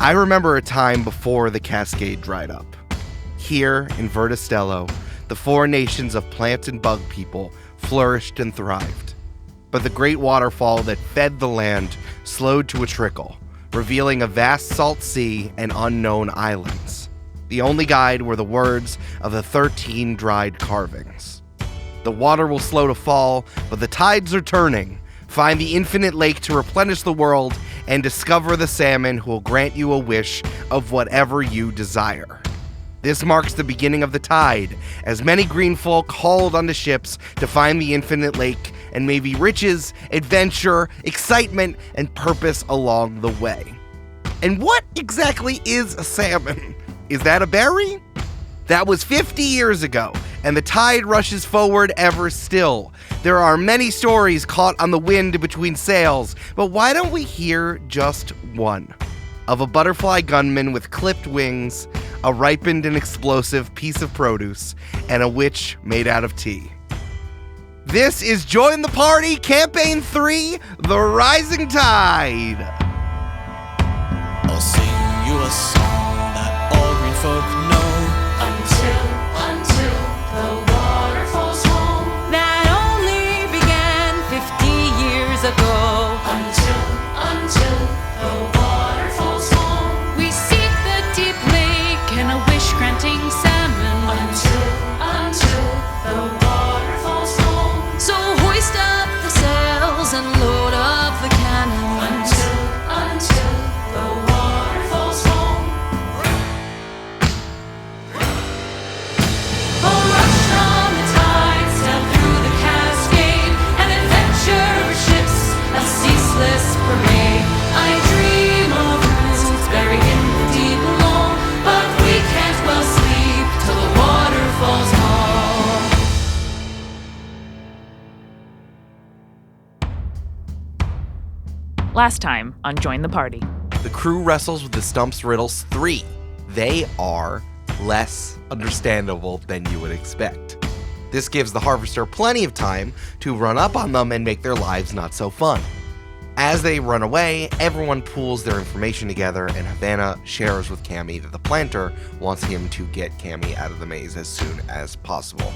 I remember a time before the cascade dried up. Here in Verda Stello, the four nations of plant and bug people flourished and thrived. But the great waterfall that fed the land slowed to a trickle, revealing a vast salt sea and unknown islands. The only guide were the words of the 13 dried carvings. The water will slow to fall, but the tides are turning. Find the infinite lake to replenish the world and discover the salmon who will grant you a wish of whatever you desire. This marks the beginning of the tide, as many green folk hauled onto ships to find the infinite lake and maybe riches, adventure, excitement, and purpose along the way. And what exactly is a salmon? Is that a berry? That was 50 years ago, and the tide rushes forward ever still. There are many stories caught on the wind between sails, but why don't we hear just one? Of a butterfly gunman with clipped wings, a ripened and explosive piece of produce, and a witch made out of tea. This is Join the Party, Camp-Paign 3, The Rising Tide. I'll sing you a song that all green folk know. Until the water falls home. That only began 50 years ago. Until the water falls home. We seek the deep lake and a wish-granting salmon. Until the water falls home. So hoist up the sails and load up the cannons. Until the water falls home. A rush on the tide, sail through the cascade, an adventure ships, a ceaseless parade. I dream of roots buried in the deep alone, but we can't well sleep till the water falls home. Last time on Join the Party. The crew wrestles with the Stumps Riddles 3. They are less understandable than you would expect. This gives the Harvester plenty of time to run up on them and make their lives not so fun. As they run away, everyone pools their information together, and Havana shares with Cammy that the planter wants him to get Cammy out of the maze as soon as possible.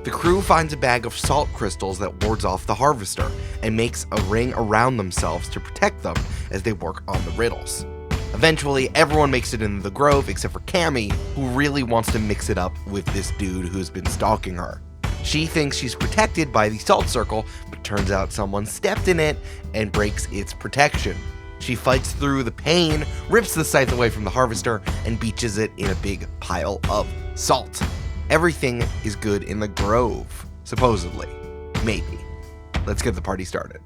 The crew finds a bag of salt crystals that wards off the Harvester and makes a ring around themselves to protect them as they work on the riddles. Eventually, everyone makes it into the grove except for Cammy, who really wants to mix it up with this dude who's been stalking her. She thinks she's protected by the salt circle, but turns out someone stepped in it and breaks its protection. She fights through the pain, rips the scythe away from the Harvester, and beaches it in a big pile of salt. Everything is good in the grove, supposedly. Maybe. Let's get the party started.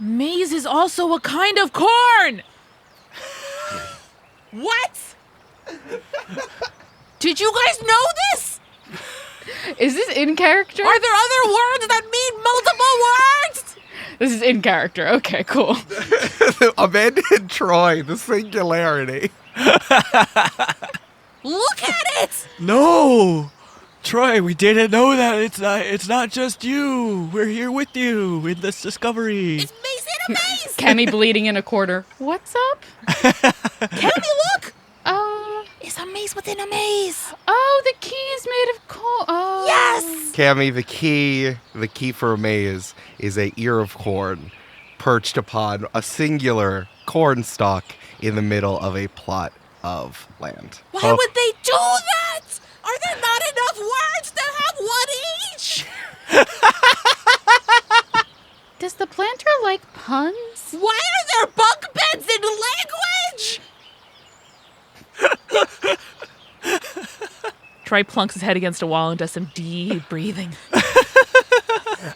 Maize is also a kind of corn! What? Did you guys know this? Is this in character? Are there other words that mean multiple words? This is in character. Okay, cool. Amanda and Troy, the singularity. Look at it! No! Troy, we didn't know that. It's not just you. We're here with you in this discovery. It's Maize in a maze! Cammy bleeding in a quarter. What's up? Cammy, look! It's a maze within a maze. Oh, the key is made of coal. Oh. Yes! Cammy, the key for a maze is a ear of corn perched upon a singular corn stalk in the middle of a plot of land. Why would they do that? Are there not enough words to have one each? Does the planter like puns? Why are there bunk beds in language? Troy plunks his head against a wall and does some deep breathing.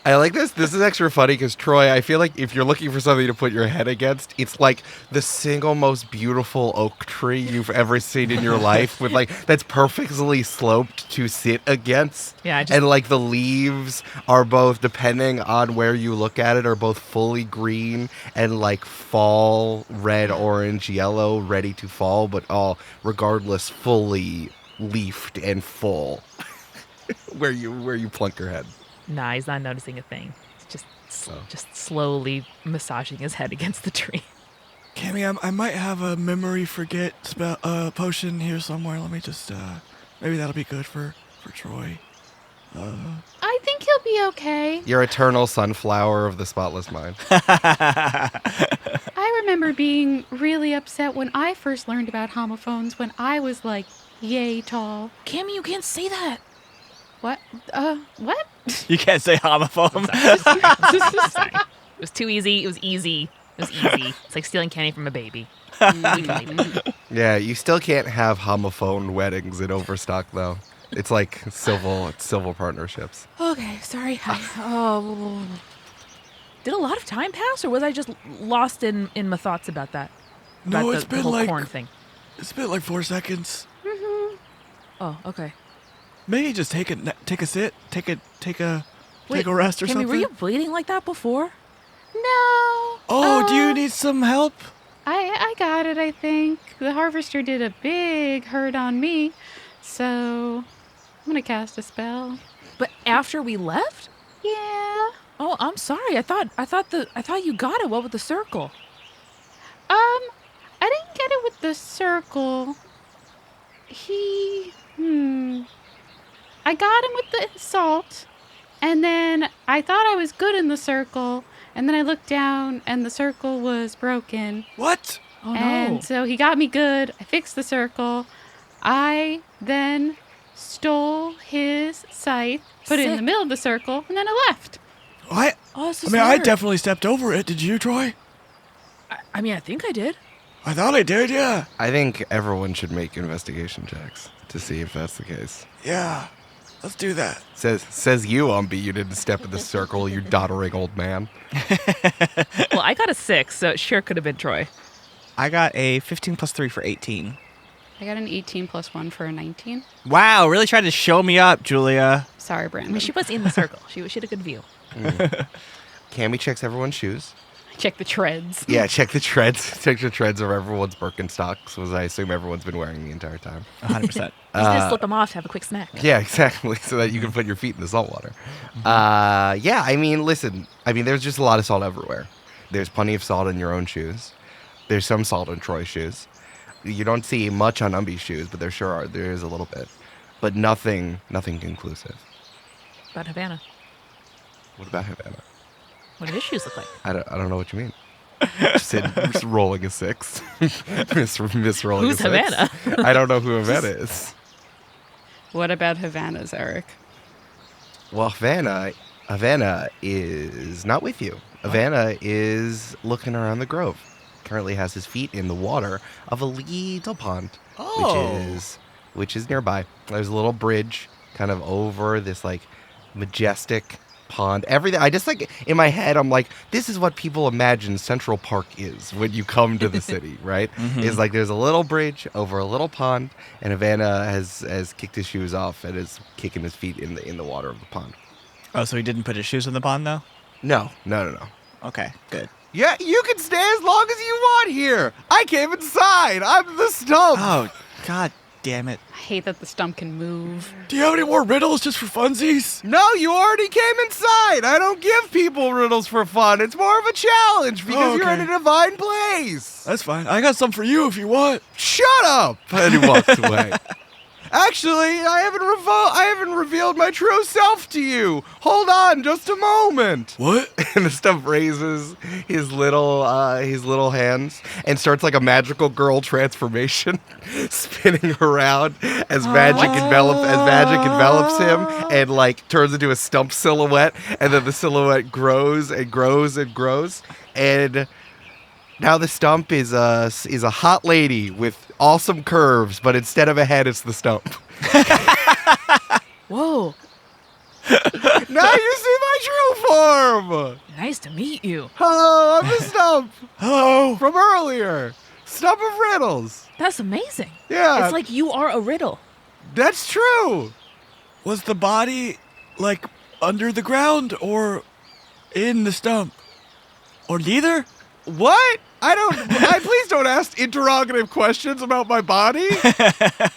I like this. This is extra funny because, Troy, I feel like if you're looking for something to put your head against, it's like the single most beautiful oak tree you've ever seen in your life with that's perfectly sloped to sit against. Yeah, and the leaves are both, depending on where you look at it, are both fully green and fall, red, orange, yellow, ready to fall, but all regardless fully leafed and full where you plunk your head. Nah, he's not noticing a thing. He's just slowly massaging his head against the tree. Cammy, I might have a memory forget spell potion here somewhere. Let me just maybe that'll be good for Troy. I think he'll be okay. Your eternal sunflower of the spotless mind. I remember being really upset when I first learned about homophones when I was like yay tall. Cammy, you can't say that. What? What? You can't say homophobe. Sorry. It was too easy. It was easy. It's like stealing candy from a baby. We can leave it. Yeah, you still can't have homophone weddings in Overstock, though. It's like civil partnerships. Okay, sorry. Did a lot of time pass, or was I just lost in my thoughts about that? No, About it's the been whole like corn thing. It's been like 4 seconds. Oh, okay. Maybe just take a sit, take a rest or Cammy, something. were you bleeding like that before? No. Oh, do you need some help? I got it, I think. The harvester did a big hurt on me. So I'm gonna cast a spell. But after we left? Yeah. Oh, I'm sorry. I thought you got it. What with the circle? I didn't get it with the circle. I got him with the salt, and then I thought I was good in the circle, and then I looked down, and the circle was broken. What? Oh And so he got me good. I fixed the circle. I then stole his scythe, put it in the Sick. middle of the circle, and then I left. What? Oh, this is I mean, I weird. definitely stepped over it. Did you, Troy? I mean, I think I did. I thought I did, yeah. I think everyone should make investigation checks to see if that's the case. Yeah. Let's do that. Says you, Umbi, you didn't step in the circle, you doddering old man. Well, I got a 6, so it sure could have been Troy. I got a 15 plus 3 for 18. I got an 18 plus 1 for a 19. Wow, really tried to show me up, Julia. Sorry, I Brandon. mean, she was in the circle. She had a good view. Cammy checks everyone's shoes. Check the treads. Yeah, check the treads. Check the treads of everyone's Birkenstocks, was I assume everyone's been wearing the entire time. 100%. He's gonna slip them off to have a quick snack. Yeah, exactly. So that you can put your feet in the salt water. Yeah, I mean, listen. I mean, there's just a lot of salt everywhere. There's plenty of salt in your own shoes. There's some salt in Troy's shoes. You don't see much on Umbi's shoes, but there sure are. There is a little bit. But nothing conclusive. About Havana. What about Havana? What do his shoes look like? I don't know what you mean. Just rolling a 6. Miss rolling Who's a 6. Havana? I don't know who Havana is. What about Havana's, Eric? Well, Havana is not with you. Havana is looking around the grove. Currently has his feet in the water of a little pond, which is nearby. There's a little bridge kind of over this like majestic pond. Everything. I just like in my head, I'm like, this is what people imagine Central Park is when you come to the city, right? Is like there's a little bridge over a little pond, and Havana has kicked his shoes off and is kicking his feet in the water of the pond. Oh, so he didn't put his shoes in the pond, though? No. Okay, good. Yeah, you can stay as long as you want here. I came inside. I'm the stump. Oh, god damn it. I hate that the stump can move. Do you have any more riddles just for funsies? No, you already came inside. I don't give people riddles for fun. It's more of a challenge because you're in a divine place. That's fine. I got some for you if you want. Shut up. And he walks away. Actually, I haven't revealed my true self to you. Hold on just a moment. What? And the stump raises his little hands and starts like a magical girl transformation, spinning around as magic envelops him and like turns into a stump silhouette, and then the silhouette grows and grows and grows, and now the stump is a hot lady with awesome curves, but instead of a head, it's the stump. Whoa, Now you see my true form. nice to meet you. Hello, I'm the stump Hello. from earlier. Stump of riddles. That's amazing. Yeah, It's like you are a riddle. that's true. Was the body like under the ground or in the stump? Or neither? What? Please don't ask interrogative questions about my body.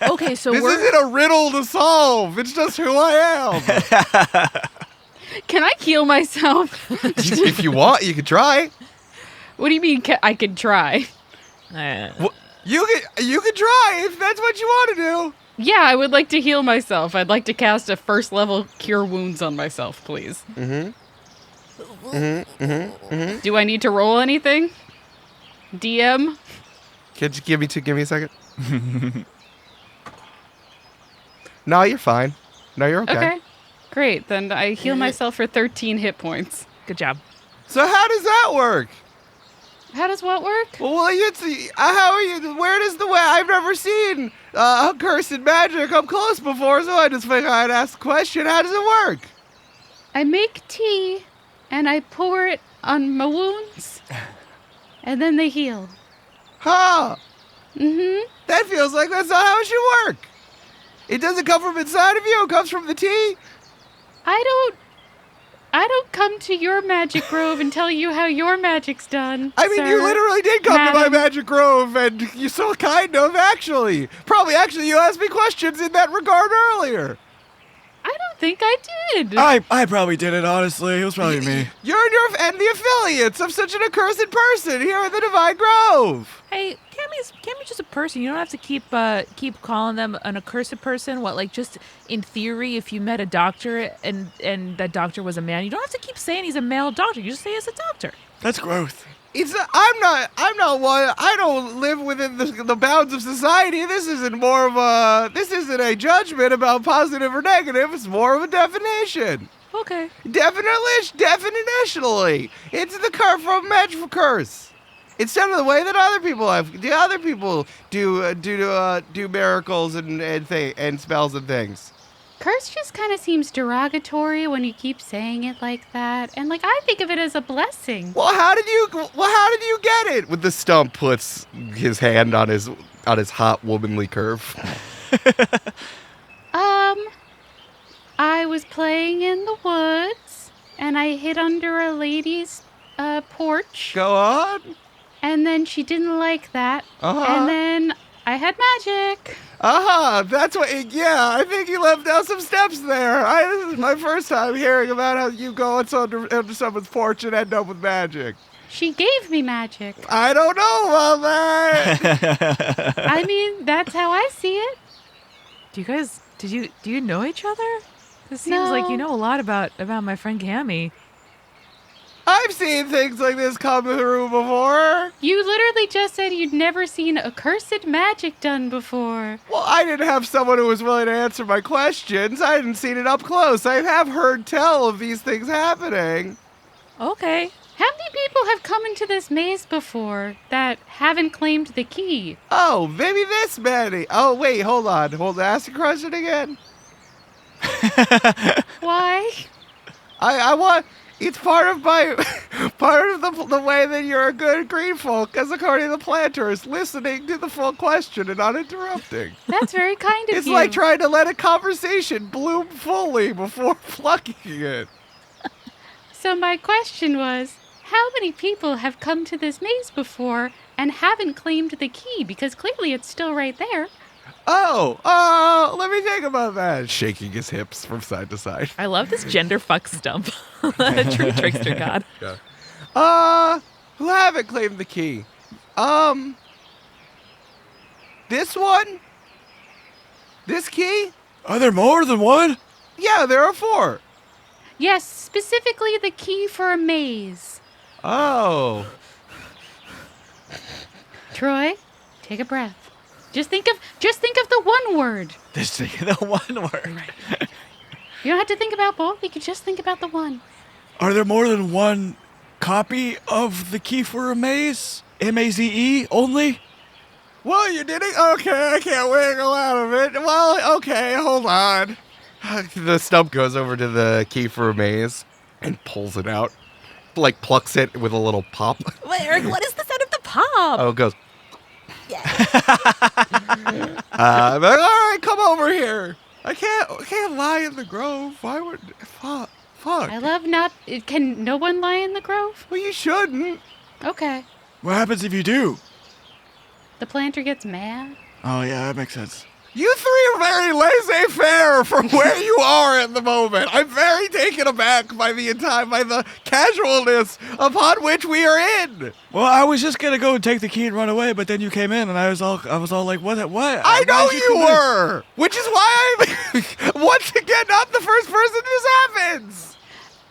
Okay, so This we're isn't a riddle to solve. It's just who I am. Can I heal myself? If you want, you could try. What do you mean I could try? You could try if that's what you want to do. Yeah, I would like to heal myself. I'd like to cast a first level Cure Wounds on myself, please. Do I need to roll anything? DM? Could you give me a second? No, you're fine. No, you're okay. Great. Then I heal myself for 13 hit points. Good job. So how does that work? How does what work? Well, how are you? Where does the way? I've never seen cursed magic up close before, so I just figured I'd ask the question. How does it work? I make tea, and I pour it on my wounds, and then they heal. Huh? Mm-hmm. That feels like that's not how it should work. It doesn't come from inside of you. It comes from the tea. I don't come to your magic grove and tell you how your magic's done. I mean, you literally did come to my magic grove, and you so kind of, actually. Probably, you asked me questions in that regard earlier. I don't think I did. I probably did it, honestly. It was probably me. You're and the affiliates of such an accursed person here in the Divine Grove. Hey, Cammy's just a person. You don't have to keep calling them an accursed person. What, like, just in theory, if you met a doctor and that doctor was a man, you don't have to keep saying he's a male doctor. You just say he's a doctor. That's growth. I'm not one. I don't live within the bounds of society. This isn't a judgment about positive or negative. It's more of a definition. Okay. Definitionally, it's the curse from magical curse. Instead of the way that other people do miracles and spells and things. Curse just kind of seems derogatory when you keep saying it like that, and I think of it as a blessing. Well, how did you get it? With the stump puts his hand on his hot womanly curve. I was playing in the woods, and I hid under a lady's porch. Go on. And then she didn't like that. Uh-huh. And then I had magic. That's what. Yeah, I think you left out some steps there. This is my first time hearing about how you go into someone's porch and end up with magic. She gave me magic. I don't know about that. I mean, that's how I see it. Do you know each other? This seems like you know a lot about my friend Cammy. I've seen things like this come through before. You literally just said you'd never seen accursed magic done before. Well, I didn't have someone who was willing to answer my questions. I hadn't seen it up close. I have heard tell of these things happening. Okay. How many people have come into this maze before that haven't claimed the key? Oh, maybe this many. Oh, wait, hold on. Ask the question again. Why? I want... It's part of the way that you're a good green folk, as according to the planters, listening to the full question and not interrupting. That's very kind of It's you. like trying to let a conversation bloom fully before plucking it. So my question was, how many people have come to this maze before and haven't claimed the key? Because clearly it's still right there. Let me think about that. Shaking his hips from side to side. I love this gender fuck stump. True trickster god. Yeah. Who haven't claimed the key? This one? This key? Are there more than one? Yeah, there are 4. Yes, specifically the key for a maze. Oh. Troy, take a breath. Just think of the one word. Just the one word. You don't have to think about both. You can just think about the one. Are there more than one copy of the key for a maze? MAZE only? Well, you did it? Okay, I can't wiggle out of it. Well, okay, hold on. The stump goes over to the key for a maze and pulls it out. Like, plucks it with a little pop. Wait, Eric, what is the sound of the pop? Oh, it goes... I'm like, all right, come over here. I can't lie in the grove. Why would... Fuck. I love not... Can no one lie in the grove? Well, you shouldn't. Okay. What happens if you do? The planter gets mad. Oh, yeah, that makes sense. You three are very laissez-faire from where you are at the moment. I'm very taken aback by the casualness upon which we are in. Well, I was just gonna go and take the key and run away, but then you came in, and I was all like, what? I know you were, which is why I'm once again not the first person this happens.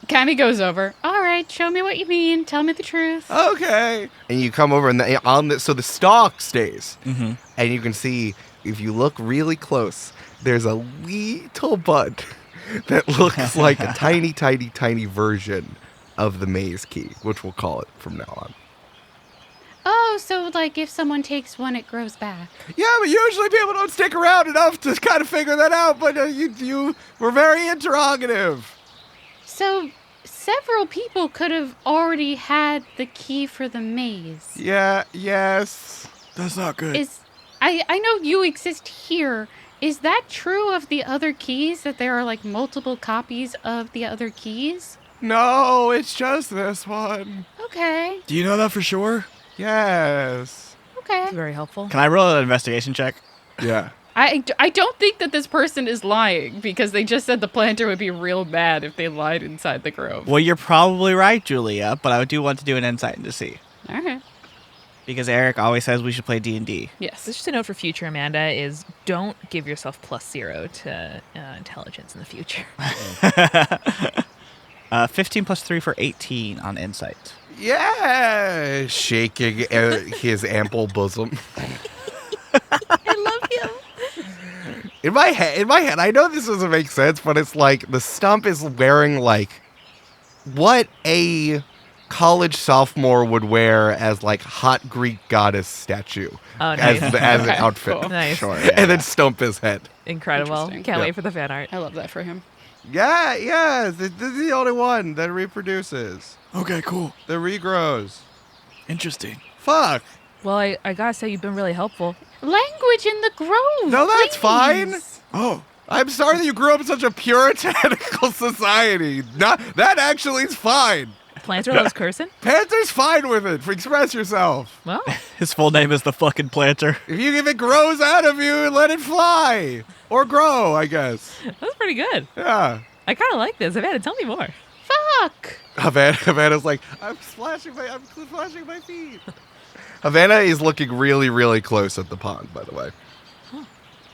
Cammy goes over. All right, show me what you mean. Tell me the truth. Okay. And you come over, and so the stalk stays, and you can see. If you look really close, there's a little bud that looks like a tiny, tiny, tiny version of the maze key, which we'll call it from now on. Oh, so like if someone takes one, it grows back. Yeah, but usually people don't stick around enough to kind of figure that out, but you were very interrogative. So several people could have already had the key for the maze. Yeah, yes. That's not good. I know you exist here. Is that true of the other keys, that there are like multiple copies of the other keys? No, it's just this one. Okay. Do you know that for sure? Yes. Okay. That's very helpful. Can I roll an investigation check? Yeah. I don't think that this person is lying because they just said the planter would be real mad if they lied inside the grove. Well, you're probably right, Julia, but I do want to do an insight to see. All right. Because Eric always says we should play D&D. Yes. So just a note for future, Amanda, is don't give yourself +0 to intelligence in the future. 15 plus 3 for 18 on insight. Yeah. Shaking his ample bosom. I love him. In my head, I know this doesn't make sense, but it's like the stump is wearing like what a college sophomore would wear as like hot Greek goddess statue Oh, nice. as an outfit. Cool. Nice. Sure, yeah. And then stump his head. Incredible. Interesting. Can't Yeah. wait for the fan art. I love that for him. Yeah, this is the only one that reproduces, Okay, cool. that regrows. Interesting. Fuck. Well, I gotta say, you've been really helpful. Language in the grove. No, that's fine. please. Oh, I'm sorry that you grew up in such a puritanical society. That actually is fine. Planter loves cursing? Panther's fine with it. Express yourself. Well, His full name is the fucking planter. If it grows out of you, let it fly. Or grow, I guess. that's pretty good. Yeah. I kind of like this. Amanda, tell me more. Fuck. Havana's like, I'm splashing my feet. Havana is looking really, really close at the pond, by the way.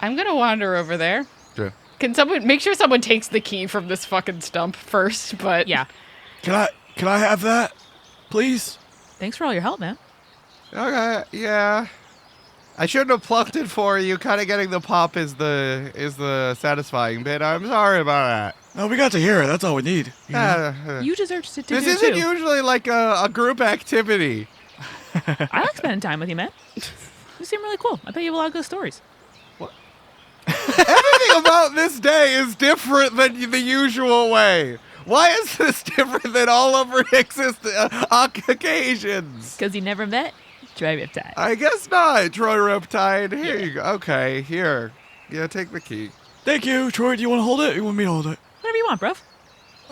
I'm gonna wander over there. Yeah. Can someone make sure someone takes the key from this fucking stump first? But Yeah. can I have that, please? Thanks for all your help, man. Okay, yeah. I shouldn't have plucked it for you. Kind of getting the pop is the satisfying bit. I'm sorry about that. No, we got to hear it. That's all we need. You know? You deserve to do This too. isn't usually like a group activity. I like spending time with you, man. You seem really cool. I bet you have a lot of good stories. Everything about this day is different than the usual way. Why is this different than all of our occasions? Because you never met Troy Riptide. I guess not, Troy Riptide. Here you go. Okay, here. Yeah, take the key. Thank you, Troy. Do you want to hold it? Or you want me to hold it? Whatever you want, bro. All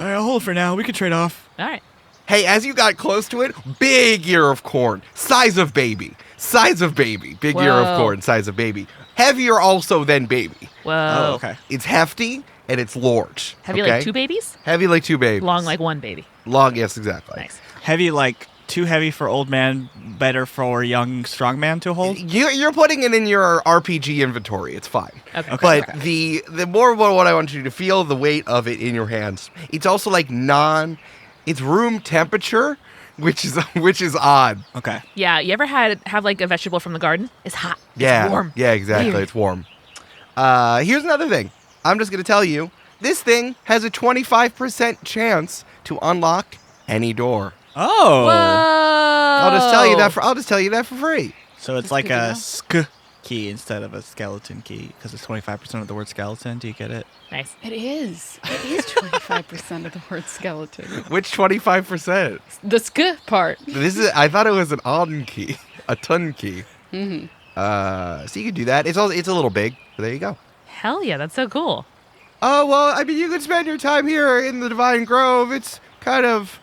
right, I'll hold it for now. We can trade off. All right. Hey, as you got close to it, big ear of corn, size of baby. Big ear of Whoa. corn, size of baby. Heavier also than baby. Whoa. Oh, okay. It's hefty and it's large. Have you okay? like two babies? Heavy like two babies. Long like one baby. Long, yes, exactly. Nice. Heavy, like, too heavy for old man, better for young strong man to hold? You're putting it in your RPG inventory. It's fine. Okay. But Okay. the more what I want you to feel, the weight of it in your hands. It's also like it's room temperature, which is odd. Okay. Yeah, you ever have like a vegetable from the garden? It's hot. Yeah. It's warm. Yeah, exactly. Weird. It's warm. Here's another thing. I'm just going to tell you. This thing has a 25% chance to unlock any door. Oh. Whoa. I'll just tell you that for free. So it's That's like good to a know. sk key instead of a skeleton key because it's 25% of the word skeleton. Do you get it? Nice. It is 25% of the word skeleton. Which 25%? The sk part. I thought it was an on key, a ton key. Mm-hmm. So you can do that. It's a little big. But there you go. Hell yeah, that's so cool. Oh, well, I mean, you could spend your time here in the Divine Grove. It's kind of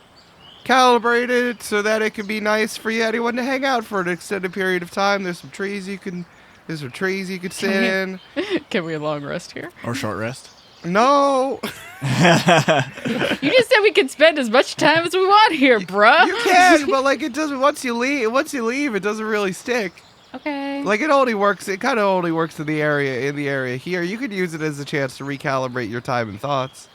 calibrated so that it can be nice for anyone to hang out for an extended period of time. There's some trees you can There's some trees you could sit in. Can we long rest here? Or short rest. No. You just said we could spend as much time as we want here, bruh. You can, but like it doesn't. Once you leave, it doesn't really stick. Okay. Like it only works. It kind of only works in the area here. You could use it as a chance to recalibrate your time and thoughts.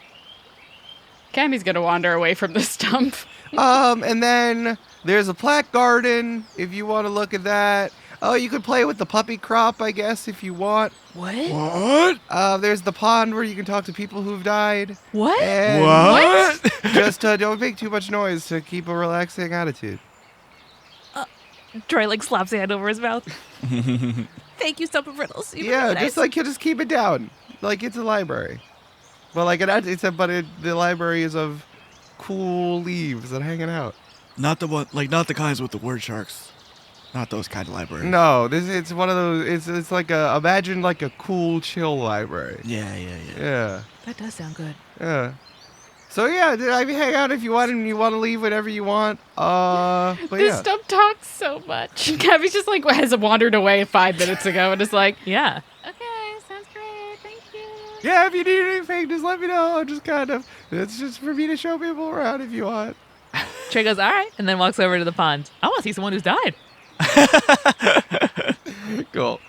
Cammy's gonna wander away from the stump. And then there's a plaque garden if you want to look at that. Oh, you could play with the puppy crop, I guess, if you want. What? What? There's the pond where you can talk to people who've died. What? And What? Just don't make too much noise to keep a relaxing attitude. Troy like slaps a hand over his mouth. Thank you, Stump of Riddles. You've been Yeah, really just nice. just keep it down. Like it's a library. Well, like the library is of cool leaves and hanging out. Not the one, like not the kinds with the word sharks. Not those kind of libraries. No, it's one of those. It's like imagine like a cool, chill library. Yeah. Yeah, That does sound good. yeah. So yeah, I mean, hang out if you want, and you want to leave whenever you want. But This yeah. stump talks so much. Cammy's just like has wandered away 5 minutes ago and is like, Yeah. okay, sounds great, thank you. Yeah, if you need anything, just let me know. I'm just it's just for me to show people around if you want. Troy goes, all right, and then walks over to the pond. I want to see someone who's died. Cool.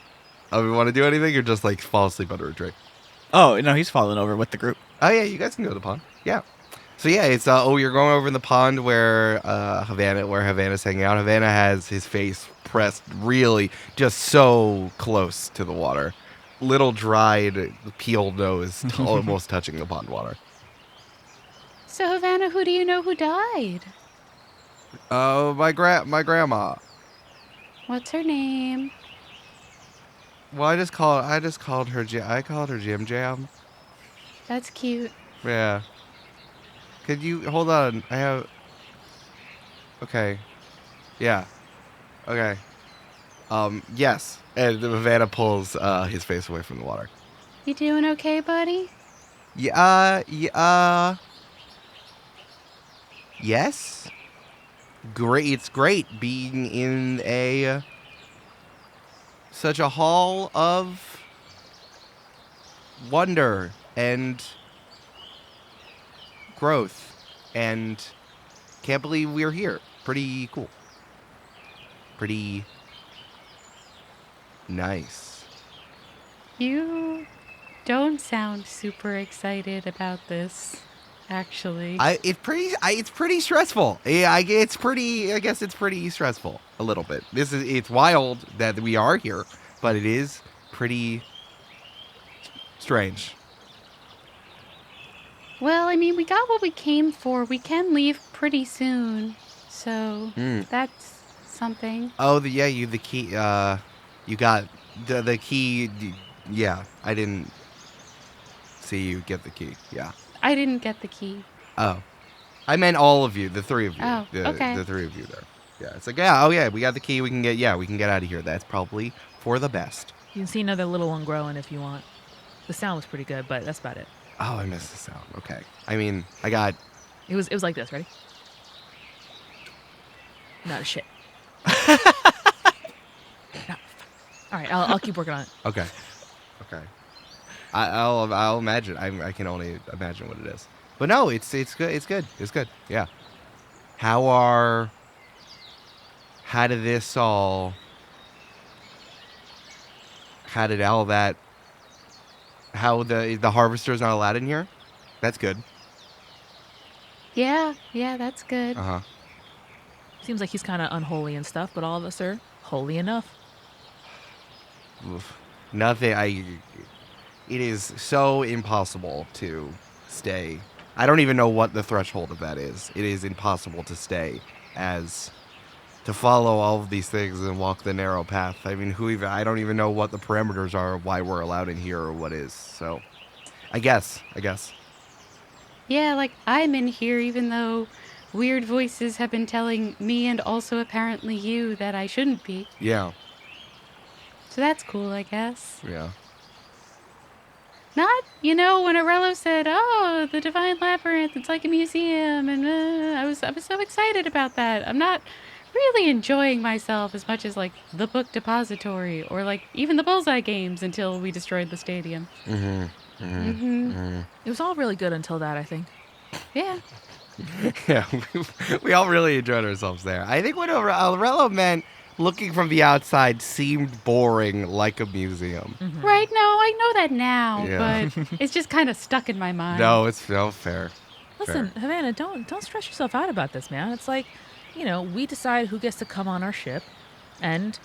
We want to do anything or just like fall asleep under a tree? Oh no, he's falling over with the group. Oh yeah, you guys can go to the pond. Yeah. So yeah, it's you're going over in the pond where Havana's hanging out. Havana has his face pressed really just so close to the water. Little dried, peeled nose almost touching the pond water. So Havana, who do you know who died? Oh, my grandma. What's her name? Well, I called her Jim Jam. That's cute. Yeah. Could you hold on? Okay. Yeah. Okay. Yes. And Havana pulls his face away from the water. You doing okay, buddy? Yes. Great. It's great being in such a hall of wonder and growth, and can't believe we're here. Pretty cool. Pretty nice. You don't sound super excited about this, actually. It's pretty stressful. Yeah, I guess it's pretty stressful a little bit. It's wild that we are here, but it is pretty strange. Well, I mean, we got what we came for. We can leave pretty soon, so that's something. Oh, the key. You got the key. Yeah, I didn't see you get the key. Yeah. I didn't get the key. Oh, I meant all of you, the three of you. Oh, okay. The three of you there. Yeah, it's like we got the key. We can get out of here. That's probably for the best. You can see another little one growing if you want. The sound was pretty good, but that's about it. Oh, I missed the sound. Okay. I mean, I got. It was like this. Ready? Not a shit. No. All right, I'll keep working on it. Okay. I'll imagine. I can only imagine what it is. But no, it's good. It's good. Yeah. How the harvester's not allowed in here? That's good. Yeah, that's good. Uh-huh. Seems like he's kind of unholy and stuff, but all of us are holy enough. Oof. Nothing. It is so impossible to stay. I don't even know what the threshold of that is. It is impossible to stay to follow all of these things and walk the narrow path. I mean, I don't even know what the parameters are of why we're allowed in here or what is. So, I guess. Yeah, like I'm in here even though weird voices have been telling me and also apparently you that I shouldn't be. Yeah. So that's cool, I guess. Yeah. Not, when Arello said, "Oh, the Divine Labyrinth, it's like a museum," and I was so excited about that. I'm not really enjoying myself as much as like the book depository or like even the bullseye games until we destroyed the stadium. It was all really good until that, I think. Yeah. Yeah, we all really enjoyed ourselves there. I think what Aurello meant, looking from the outside, seemed boring, like a museum. Right? No, I know that now, Yeah. but it's just kind of stuck in my mind. No, it's no fair. Listen, Fair. Havana, don't stress yourself out about this, man. It's like, we decide who gets to come on our ship, and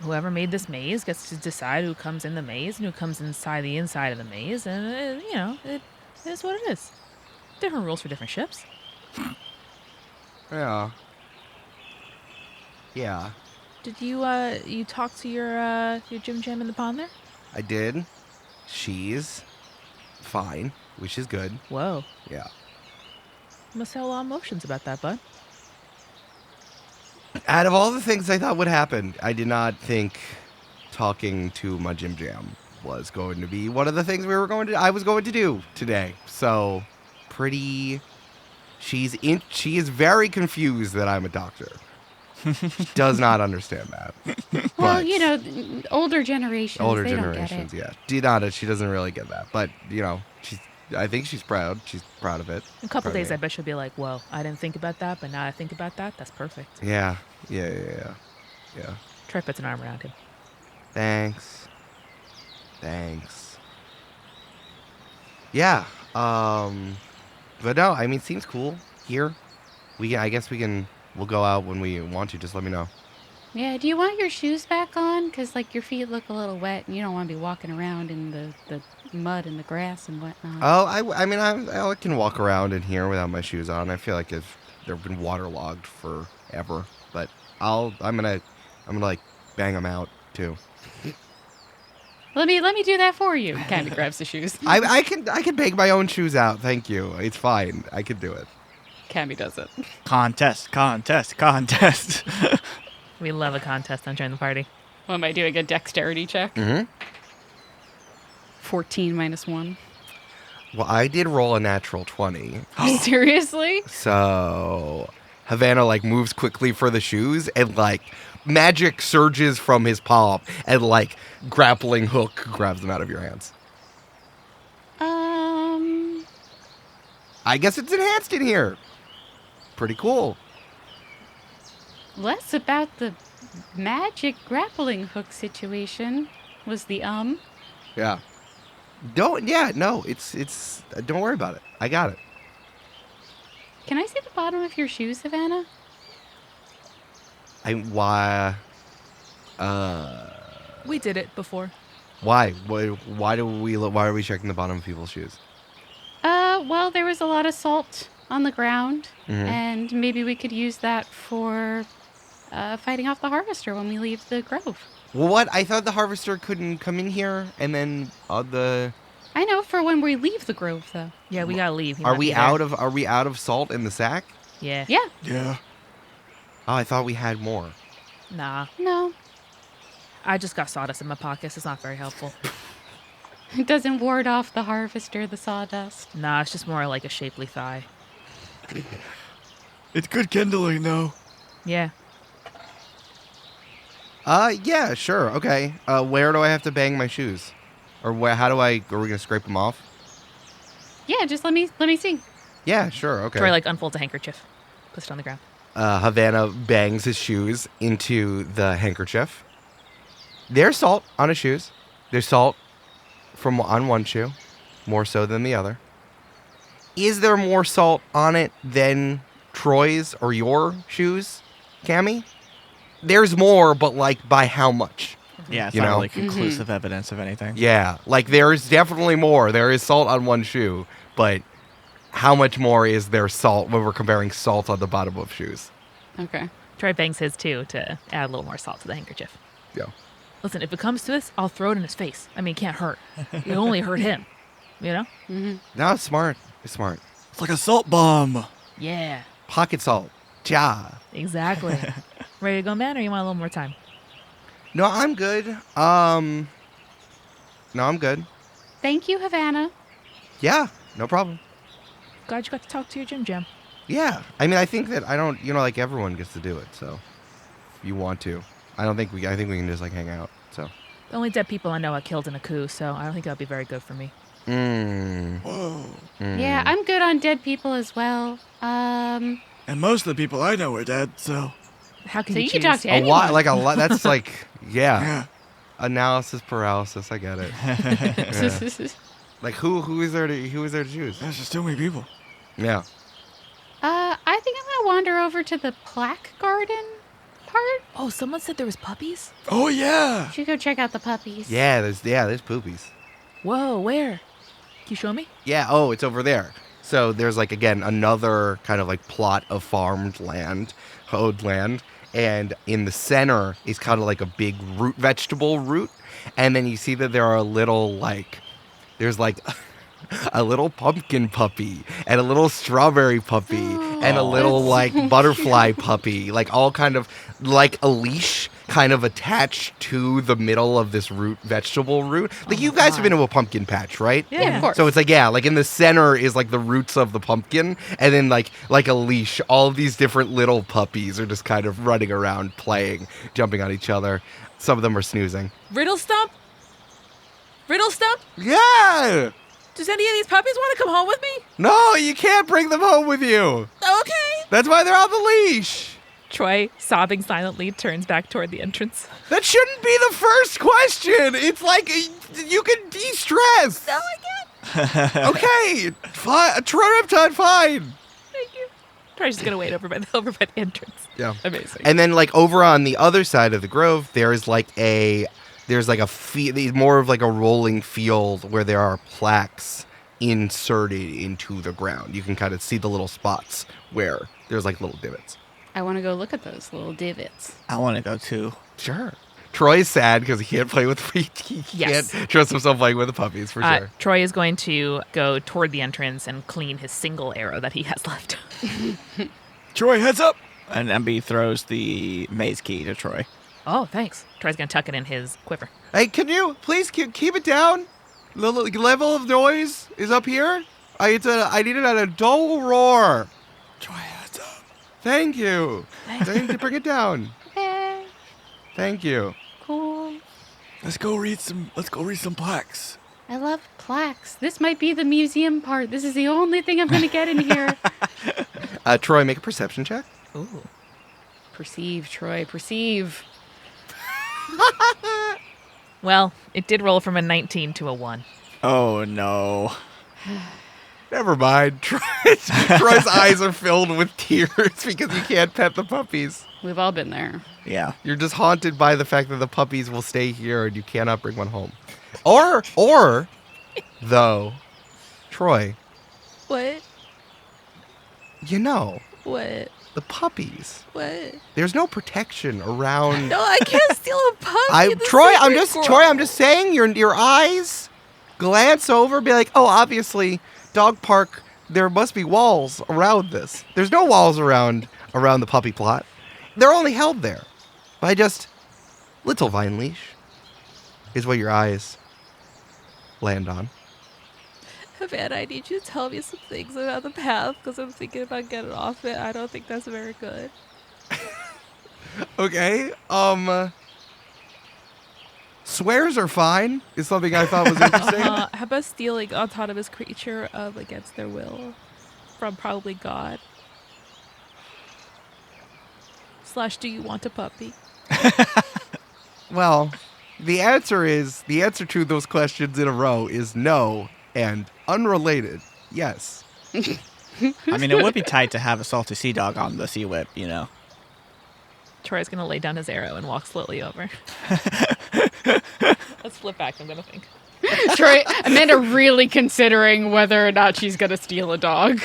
whoever made this maze gets to decide who comes in the maze and who comes inside of the maze, and it is what it is. Different rules for different ships. Yeah. Yeah, Did you talk to your Jim Jam in the pond there? I did. She's fine, which is good. Whoa, Yeah. must have a lot of emotions about that, bud. Out of all the things I thought would happen, I did not think talking to my Jim Jam was going to be one of the things I was going to do today. So, she is very confused that I'm a doctor. She does not understand that. Well, But older generations. older they generations, don't get yeah. She doesn't really get that. But, I think she's proud. She's proud of it. In a couple Proud of days, me. I bet she'll be like, "Whoa, I didn't think about that, but now I think about that. That's perfect." Yeah. Troy puts an arm around him. Thanks. Yeah. But no, I mean, seems cool here. I guess we'll go out when we want to. Just let me know. Yeah, do you want your shoes back on? Because, like, your feet look a little wet, and you don't want to be walking around in the mud and the grass and whatnot. Oh, I mean, I can walk around in here without my shoes on. I feel like they've been waterlogged forever. But I'm gonna like bang them out too. Let me do that for you. Kind of grabs the shoes. I can bang my own shoes out. Thank you. It's fine. I can do it. Cammy does it. Contest. We love a contest on Join the Party. What am I doing? A dexterity check? Mm-hmm. 14 minus 1. Well, I did roll a natural 20. Seriously? So Havana like moves quickly for the shoes and like magic surges from his palm and like grappling hook grabs them out of your hands. I guess it's enhanced in here. Pretty cool. Less about the magic grappling hook situation was the Yeah. Don't worry about it. I got it. Can I see the bottom of your shoes, Havana? Why We did it before. why are we checking the bottom of people's shoes? Well, there was a lot of salt on the ground, Mhm. and maybe we could use that for fighting off the harvester when we leave the grove. Well, what? I thought the harvester couldn't come in here and then I know, for when we leave the grove, though. Yeah, we gotta leave. He Are might we be there. are we out of salt in the sack? Yeah. Yeah. Yeah. Oh, I thought we had more. Nah. No, I just got sawdust in my pockets. It's not very helpful. it doesn't ward off the harvester, the sawdust. Nah, it's just more like a shapely thigh. It's good kindling, though. Yeah. Yeah, sure, okay. Where do I have to bang my shoes? Or are we gonna scrape them off? Yeah, just let me see. Yeah, sure, okay. Troy like unfolds a handkerchief, puts it on the ground. Havana bangs his shoes into the handkerchief. There's salt on his shoes. There's salt on one shoe, more so than the other. Is there more salt on it than Troy's or your shoes, Cammy? There's more, but like by how much? Yeah, it's You not know? really conclusive evidence of anything. Yeah, like there is definitely more. There is salt on one shoe, but how much more is there salt when we're comparing salt on the bottom of shoes? Okay. Troy bangs his too to add a little more salt to the handkerchief. Yeah. Listen, if it comes to this, I'll throw it in his face. I mean, it can't hurt. It only hurt him. You know? No, it's smart. It's smart. It's like a salt bomb. Yeah. Pocket salt. Ja. Exactly. Ready to go, man, or you want a little more time? No, I'm good. No, I'm good. Thank you, Havana. Yeah, no problem. Glad you got to talk to your Jim Jam. Yeah. I mean, I think that like everyone gets to do it, so. you want to. I think we can just like hang out. So. The only dead people I know I killed in a coup, so I don't think that'll be very good for me. Whoa. Yeah, I'm good on dead people as well. And most of the people I know are dead, so. How can So you you can choose? talk to A anyone. lot, like a lot. That's like, yeah. Yeah. Analysis paralysis. I get it. Yeah. Like who is there to choose? There's just too many people. Yeah. I think I'm gonna wander over to the plaque garden part. Oh, someone said there was puppies? Oh, yeah. Should go check out the puppies. Yeah. There's poopies. Whoa, where? Can you show me? Yeah. Oh, it's over there. So there's like again another kind of like plot of farmed land, hoed land, and in the center is kind of like a big vegetable root, and then you see that there are there's like a little pumpkin puppy and a little strawberry puppy and a little like butterfly puppy, like all kind of like a leash kind of attached to the middle of this vegetable root. Like you guys have been to a pumpkin patch, right? Yeah, of course. So it's like, yeah, like in the center is like the roots of the pumpkin, and then like a leash, all of these different little puppies are just kind of running around, playing, jumping on each other. Some of them are snoozing. Riddle Stump? Riddle Stump? Yeah! Does any of these puppies want to come home with me? No, you can't bring them home with you. Okay. That's why they're on the leash. Troy, sobbing silently, turns back toward the entrance. That shouldn't be the first question. It's like you can de-stress. No, I can't. Okay, fine. Riptide, fine. Thank you. Troy's just gonna wait over by the entrance. Yeah. Amazing. And then like over on the other side of the grove, there's like a more of like a rolling field where there are plaques inserted into the ground. You can kind of see the little spots where there's like little divots. I want to go look at those little divots. I want to go too. Sure. Troy's sad because he can't play with he Yes. can't trust himself playing with the puppies for sure. Troy is going to go toward the entrance and clean his single arrow that he has left. Troy, heads up. And Umbi throws the maze key to Troy. Oh, thanks. Troy's gonna tuck it in his quiver. Hey, can you please keep it down? The level of noise is up here. I need it at a dull roar. Troy, heads up. Thank you. Thank you. Bring it down. Eh, Thank you. cool. Let's go read some plaques. I love plaques. This might be the museum part. This is the only thing I'm gonna get in here. Troy, make a perception check. Ooh. Perceive, Troy. Perceive. Well, it did roll from a 19 to a 1. Oh, no. Never mind. Troy's eyes are filled with tears because you can't pet the puppies. We've all been there. Yeah. You're just haunted by the fact that the puppies will stay here and you cannot bring one home. Or, though, Troy, What? you know, What? the puppies. What? There's no protection around. No, I can't steal a puppy. I'm just saying. Your eyes glance over, be like, oh, obviously, dog park. There must be walls around this. There's no walls around the puppy plot. They're only held there by just little vine leash. Is what your eyes land on. Havana, I need you to tell me some things about the path because I'm thinking about getting off it. I don't think that's very good. Okay. Swears are fine. Is something I thought was interesting. How about stealing autonomous creature against their will from probably God? / do you want a puppy? Well, the answer to those questions in a row is no and unrelated. Yes. I mean, it would be tight to have a salty sea dog on the sea whip, you know. Troy's gonna lay down his arrow and walk slowly over. Let's flip back. I'm gonna think. Troy, Amanda really considering whether or not she's gonna steal a dog.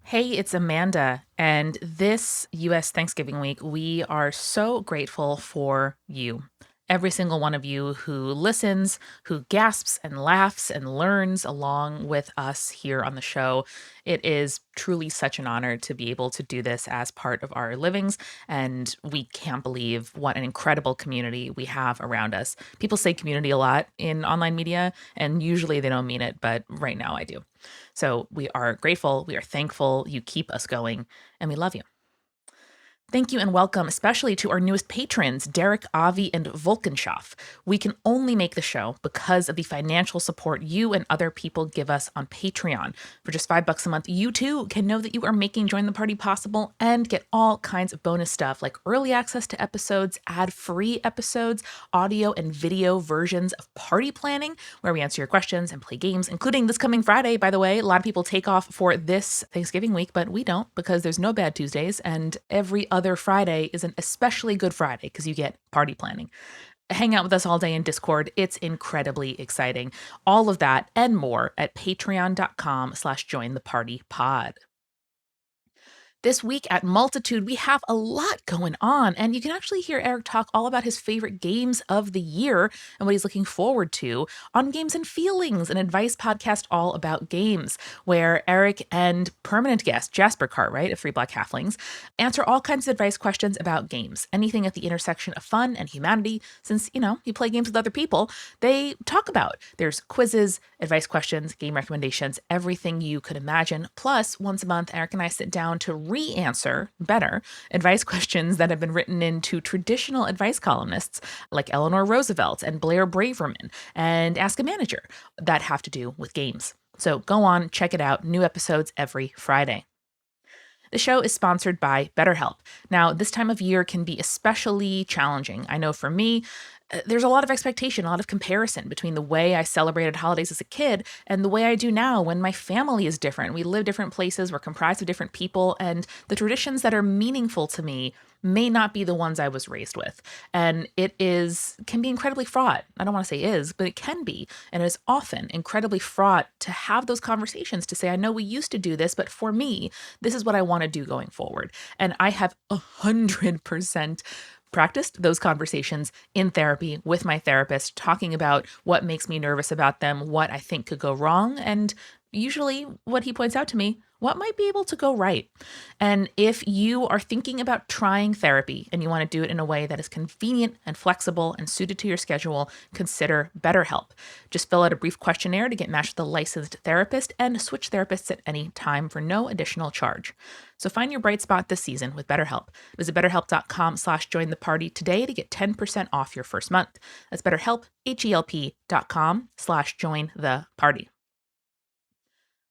Hey, it's Amanda, and this U.S. Thanksgiving week, we are so grateful for you. every single one of you who listens, who gasps and laughs and learns along with us here on the show. It is truly such an honor to be able to do this as part of our livings, and we can't believe what an incredible community we have around us. People say community a lot in online media, and usually they don't mean it, but right now I do. So we are grateful, we are thankful, you keep us going, and we love you. Thank you and welcome, especially to our newest patrons, Derek, Avi, and Volkenshoff. We can only make the show because of the financial support you and other people give us on Patreon. For just $5 a month, you too can know that you are making Join the Party possible and get all kinds of bonus stuff like early access to episodes, ad-free episodes, audio and video versions of party planning, where we answer your questions and play games, including this coming Friday, by the way. A lot of people take off for this Thanksgiving week, but we don't because there's no bad Tuesdays, and every other Friday is an especially good Friday because you get party planning. Hang out with us all day in Discord. It's incredibly exciting. All of that and more at patreon.com/jointhepartypod. This week at Multitude, we have a lot going on, and you can actually hear Eric talk all about his favorite games of the year and what he's looking forward to on Games and Feelings, an advice podcast all about games, where Eric and permanent guest Jasper Cartwright of Free Black Halflings answer all kinds of advice questions about games, anything at the intersection of fun and humanity. Since, you play games with other people, they talk about. There's quizzes, advice questions, game recommendations, everything you could imagine. Plus, once a month, Eric and I sit down to re-answer better advice questions that have been written into traditional advice columnists like Eleanor Roosevelt and Blair Braverman and Ask a Manager that have to do with games. So go on, check it out. New episodes every Friday. The show is sponsored by BetterHelp. Now, this time of year can be especially challenging. I know for me, there's a lot of expectation, a lot of comparison between the way I celebrated holidays as a kid and the way I do now when my family is different. We live different places, we're comprised of different people, and the traditions that are meaningful to me may not be the ones I was raised with. And can be incredibly fraught. I don't want to say is, but it can be. And it is often incredibly fraught to have those conversations, to say, I know we used to do this, but for me, this is what I want to do going forward. And I have 100% practiced those conversations in therapy with my therapist, talking about what makes me nervous about them, what I think could go wrong, and usually what he points out to me, what might be able to go right. And if you are thinking about trying therapy and you want to do it in a way that is convenient and flexible and suited to your schedule, consider BetterHelp. Just fill out a brief questionnaire to get matched with a licensed therapist and switch therapists at any time for no additional charge. So find your bright spot this season with BetterHelp. Visit BetterHelp.com/jointheparty today to get 10% off your first month. That's BetterHelp, HELP.com/jointheparty.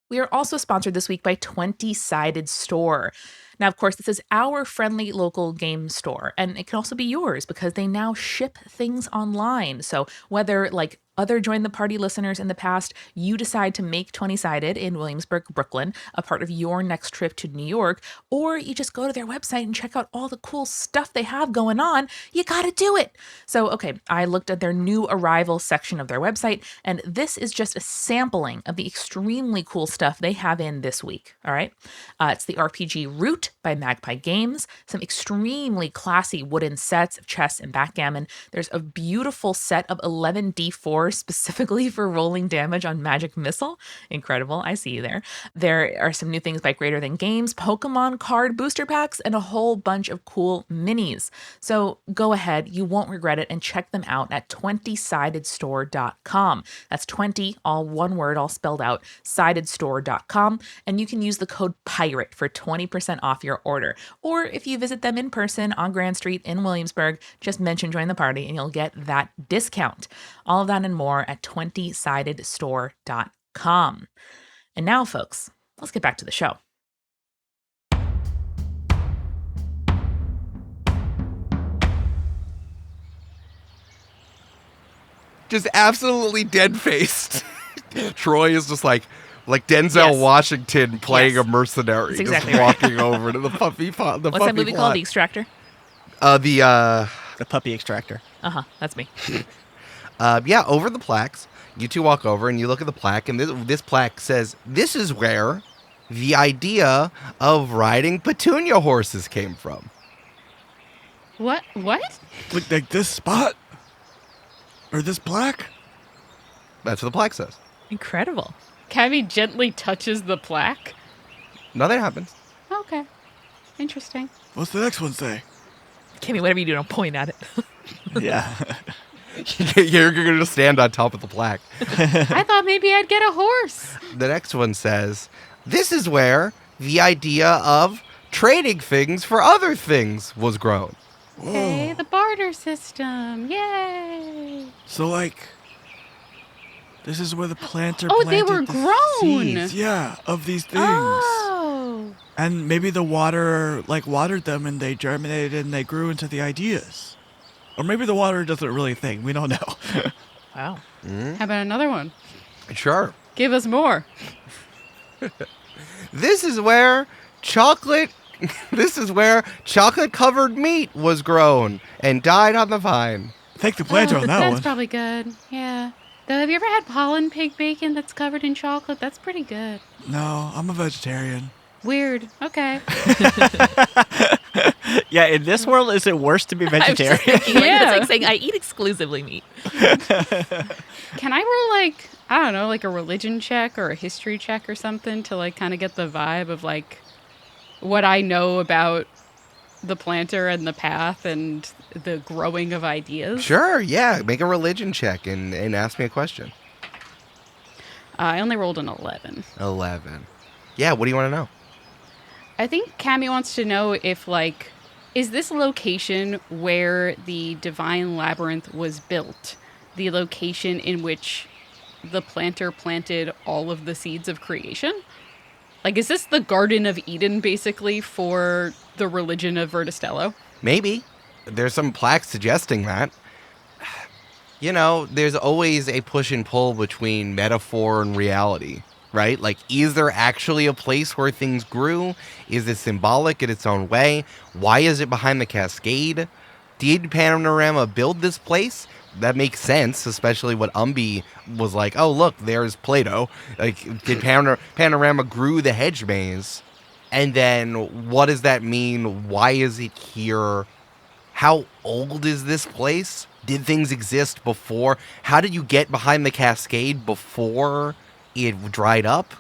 We are also sponsored this week by 20-Sided Store. Now, of course, this is our friendly local game store, and it can also be yours because they now ship things online. So whether, like other Join the Party listeners in the past, you decide to make 20-Sided in Williamsburg, Brooklyn, a part of your next trip to New York, or you just go to their website and check out all the cool stuff they have going on, you gotta do it. So, okay, I looked at their new arrival section of their website, and this is just a sampling of the extremely cool stuff they have in this week, all right? It's the RPG Root by Magpie Games, some extremely classy wooden sets of chess and backgammon. There's a beautiful set of 11d4 specifically for rolling damage on magic missile. Incredible. I see you there. There are some new things by Greater Than Games, Pokemon card booster packs, and a whole bunch of cool minis. So go ahead. You won't regret it, and check them out at 20sidedstore.com. That's 20, all one word, all spelled out, sidedstore.com. And you can use the code PIRATE for 20% off your order. Or if you visit them in person on Grand Street in Williamsburg, just mention Join the Party and you'll get that discount. All of that and more at 20sidedstore.com. And now, folks, let's get back to the show. Just absolutely dead-faced. Troy is just like Denzel Yes. Washington playing Yes. a mercenary, That's exactly just right. walking over to the puppy pot. What's that movie called? The Extractor? The puppy extractor. That's me. Over the plaques. You two walk over and you look at the plaque, and this plaque says, "This is where the idea of riding petunia horses came from." What? Look like this spot. Or this plaque? That's what the plaque says. Incredible. Cammy gently touches the plaque. Nothing happens. Okay. Interesting. What's the next one say? Kimmy, whatever you do, don't point at it. Yeah. You're going to stand on top of the plaque. I thought maybe I'd get a horse. The next one says, this is where the idea of trading things for other things was grown. Okay, the barter system. Yay. So, like, this is where the planter Oh, planted they were the grown. seeds, yeah, of these things. Oh. And maybe the water, like, watered them and they germinated and they grew into the ideas. Or maybe the water doesn't really think. We don't know. Wow. How about another one? Sure. Give us more. This is where chocolate covered meat was grown and died on the vine. Thank the planter on that That's one. probably good. Yeah. Though, have you ever had pollen pig bacon that's covered in chocolate? That's pretty good. No, I'm a vegetarian. Weird. Okay. Yeah, in this world, is it worse to be vegetarian? Yeah. It's like saying I eat exclusively meat. Can I roll, like, I don't know, like a religion check or a history check or something to, like, kind of get the vibe of, like, what I know about the planter and the path and the growing of ideas? Sure, yeah. Make a religion check and ask me a question. I only rolled an 11. 11. Yeah, what do you want to know? I think Cammy wants to know if, like, is this location where the Divine Labyrinth was built the location in which the planter planted all of the seeds of creation? Like, is this the Garden of Eden, basically, for the religion of Verda Stello? Maybe. There's some plaques suggesting that. You know, there's always a push and pull between metaphor and reality, right? Like, is there actually a place where things grew? Is it symbolic in its own way? Why is it behind the cascade? Did Panorama build this place? That makes sense, especially what Umbi was like, oh, look, there's Play-Doh. Like, did Panorama grew the hedge maze? And then what does that mean? Why is it here? How old is this place? Did things exist before? How did you get behind the cascade before it dried up?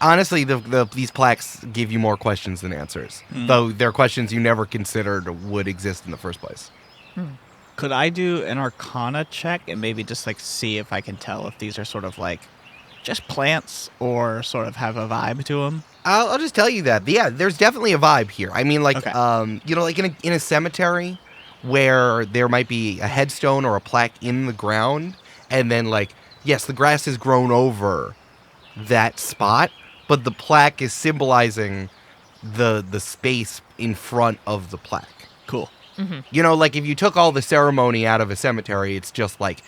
Honestly, these plaques give you more questions than answers, though they're questions you never considered would exist in the first place. Could I do an Arcana check and maybe just like see if I can tell if these are sort of like just plants or sort of have a vibe to them? I'll just tell you that. Yeah, there's definitely a vibe here. I mean, like, Okay. you know, like in a cemetery where there might be a headstone or a plaque in the ground, and then, like, yes, the grass has grown over that spot, but the plaque is symbolizing the space in front of the plaque. Cool. You know, like, if you took all the ceremony out of a cemetery, it's just like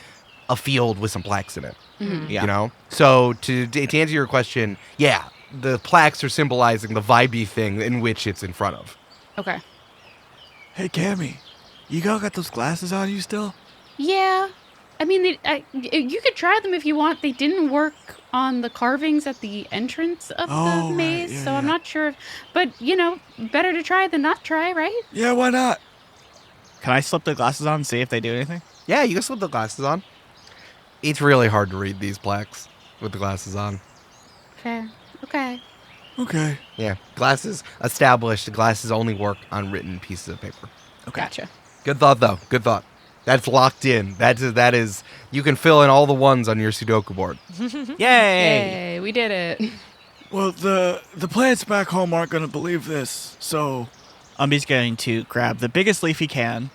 a field with some plaques in it. Yeah. You know? So to answer your question, yeah, the plaques are symbolizing the vibey thing in which it's in front of. Okay. Hey, Cammy, you got those glasses on you still? Yeah. I mean, you could try them if you want. They didn't work on the carvings at the entrance of Oh, the right. maze, Yeah, so I'm yeah. not sure. But, you know, better to try than not try, right? Yeah, why not? Can I slip the glasses on and see if they do anything? Yeah, you can slip the glasses on. It's really hard to read these plaques with the glasses on. Fair. Okay. Okay. Yeah, glasses established. Glasses only work on written pieces of paper. Gotcha. Good thought, though. Good thought. That's locked in. That is. You can fill in all the ones on your Sudoku board. Yay! Yay, we did it. Well, the plants back home aren't going to believe this, so... Umbi's going to grab the biggest leaf he can,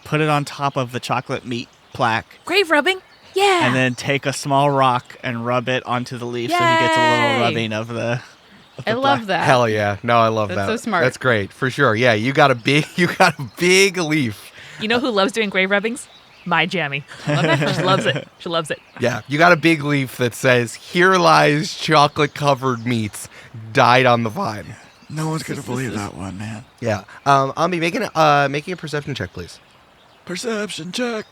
put it on top of the chocolate meat plaque, Grave rubbing? Yeah. and then take a small rock and rub it onto the leaf so he gets a little Yay! rubbing of the I love that. Hell yeah! No, I love That's that. so smart. That's great for sure. Yeah, you got a big leaf. You know who loves doing grave rubbings? My Jammy. Love it. She loves it. She loves it. Yeah, you got a big leaf that says, "Here lies chocolate-covered meats, died on the vine." No one's going to believe that one, man. Yeah. Umbi, making a perception check, please. Perception check.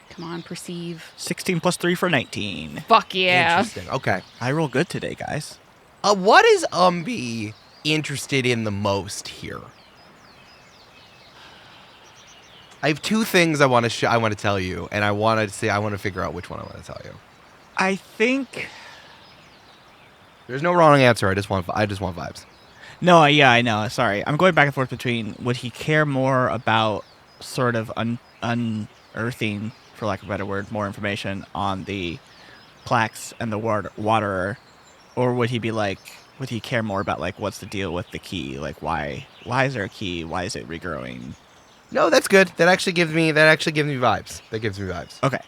Come on, perceive. 16 plus 3 for 19. Fuck yeah. Interesting. Okay. I roll good today, guys. What is Umbi interested in the most here? I have two things I want to tell you, and I want to figure out which one I want to tell you. I think. There's no wrong answer. I just want vibes. No, yeah, I know. Sorry. I'm going back and forth between would he care more about sort of unearthing, for lack of a better word, more information on the plaques and the waterer, or would he care more about like what's the deal with the key? Like why is there a key? Why is it regrowing? No, that's good. That actually gives me vibes. Okay.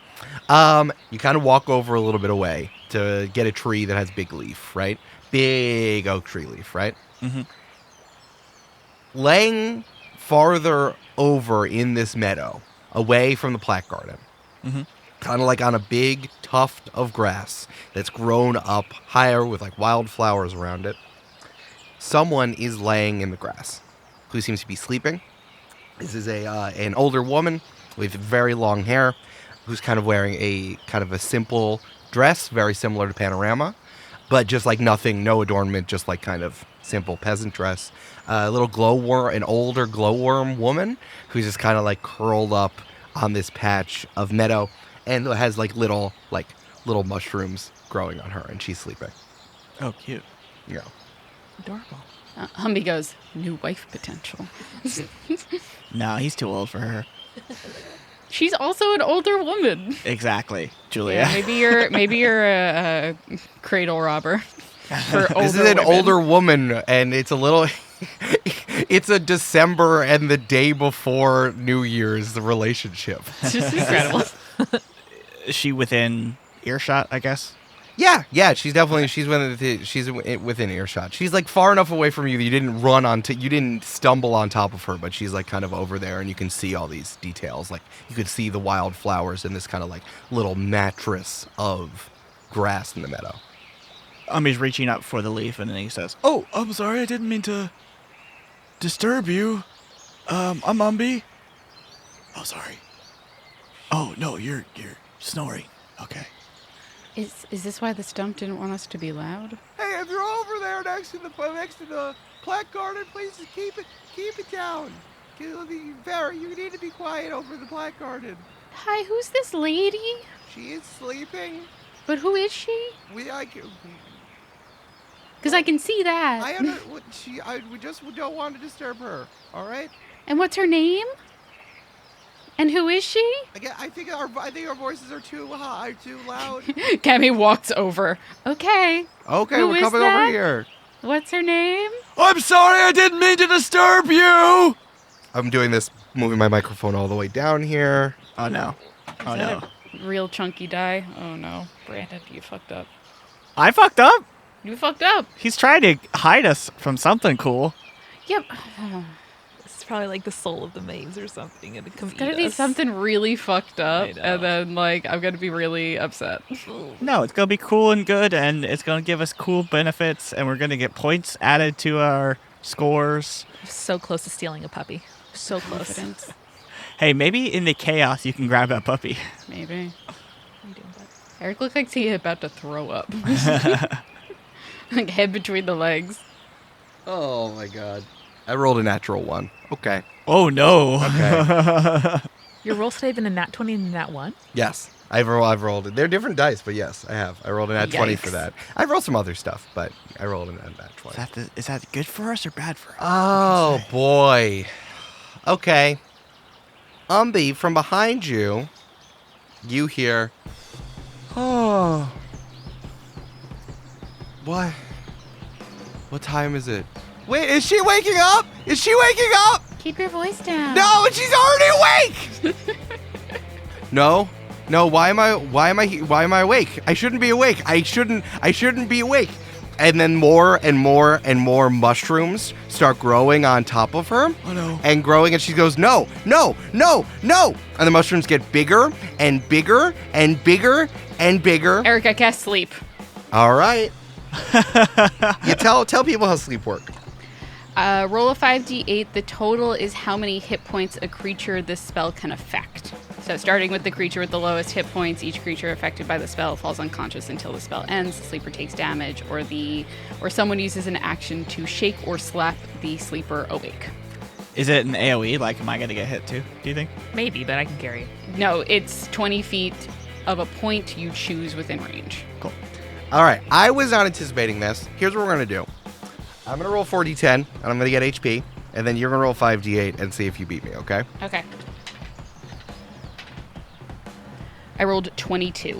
You kind of walk over a little bit away to get a tree that has big leaf, right? Big oak tree leaf, right? Mm-hmm. Laying farther over in this meadow, away from the plaque garden, Mm-hmm. kind of like on a big tuft of grass that's grown up higher with like wildflowers around it, someone is laying in the grass who seems to be sleeping. This is an older woman with very long hair who's kind of wearing a kind of a simple dress, very similar to Panorama, but just like nothing, no adornment, just like kind of simple peasant dress. A little an older glowworm woman who's just kind of like curled up on this patch of meadow and has like little mushrooms growing on her, and she's sleeping. Oh, cute. Yeah. Adorable. Umbi goes, new wife potential. No, he's too old for her. She's also an older woman. Exactly, Julia. Yeah, maybe you're a cradle robber. For This is older an women. older woman, and it's a little. It's a December and the day before New Year's, the relationship. It's just incredible. Is she within earshot, I guess? Yeah, she's within earshot. She's like far enough away from you that you didn't stumble on top of her, but she's like kind of over there, and you can see all these details. Like you could see the wildflowers in this kind of like little mattress of grass in the meadow. He's reaching up for the leaf, and then he says, Oh, I'm sorry. I didn't mean to disturb you. I'm Umbi. Oh, sorry. Oh, no, you're snoring. Okay. Is this why the stump didn't want us to be loud? Hey, if you're over there next to the plaque garden, please just keep it down. You need to be quiet over the plaque garden. Hi, who's this lady? She is sleeping. But who is she? We Because I can see that. we just don't want to disturb her. All right. And what's her name? And who is she? I think our voices are too high, too loud. Cammy walks over. Okay. Okay, Who we're is coming that? over here. What's her name? I'm sorry. I didn't mean to disturb you. I'm doing this, moving my microphone all the way down here. oh, no. Oh, Is no. that a real chunky die? Oh no. Brandon, you fucked up. I fucked up? You fucked up. He's trying to hide us from something cool. Yep. It's probably like the soul of the maze or something, and it comes It's gonna be something really fucked up, I know. and then like I'm gonna be really upset. No, it's going to be cool and good, and it's going to give us cool benefits, and we're going to get points added to our scores. So close to stealing a puppy. So close. Confidence, Hey, maybe in the chaos you can grab that puppy. maybe. What are you doing, bud? Eric looked like he's about to throw up. Like head between the legs. Oh my god. I rolled a natural 1. Okay. Oh, no. Okay. Your roll today been a nat 20 and a nat 1? Yes. I've rolled it. They're different dice, but yes, I have. I rolled a nat 20 for Yikes. that. I've rolled some other stuff, but I rolled a nat 20. Is that good for us or bad for us? Oh boy. Okay. Umbi, from behind you, you hear. Oh. What? What time is it? Wait, is she waking up? Is she waking up? Keep your voice down. No, she's already awake. No. Why am I awake? I shouldn't be awake. I shouldn't be awake. And then more and more and more mushrooms start growing on top of her. Oh, no. And growing, and she goes, no. And the mushrooms get bigger and bigger and bigger and bigger. Eric, I cast sleep. All right. You tell people how sleep work. Roll a 5d8. The total is how many hit points a creature this spell can affect. So starting with the creature with the lowest hit points, each creature affected by the spell falls unconscious until the spell ends. The sleeper takes damage, or someone uses an action to shake or slap the sleeper awake. Is it an AoE? Like, am I going to get hit too, do you think? Maybe, but I can carry. No, it's 20 feet of a point you choose within range. Cool. All right. I was not anticipating this. Here's what we're going to do. I'm going to roll 4d10, and I'm going to get HP, and then you're going to roll 5d8 and see if you beat me, okay? Okay. I rolled 22.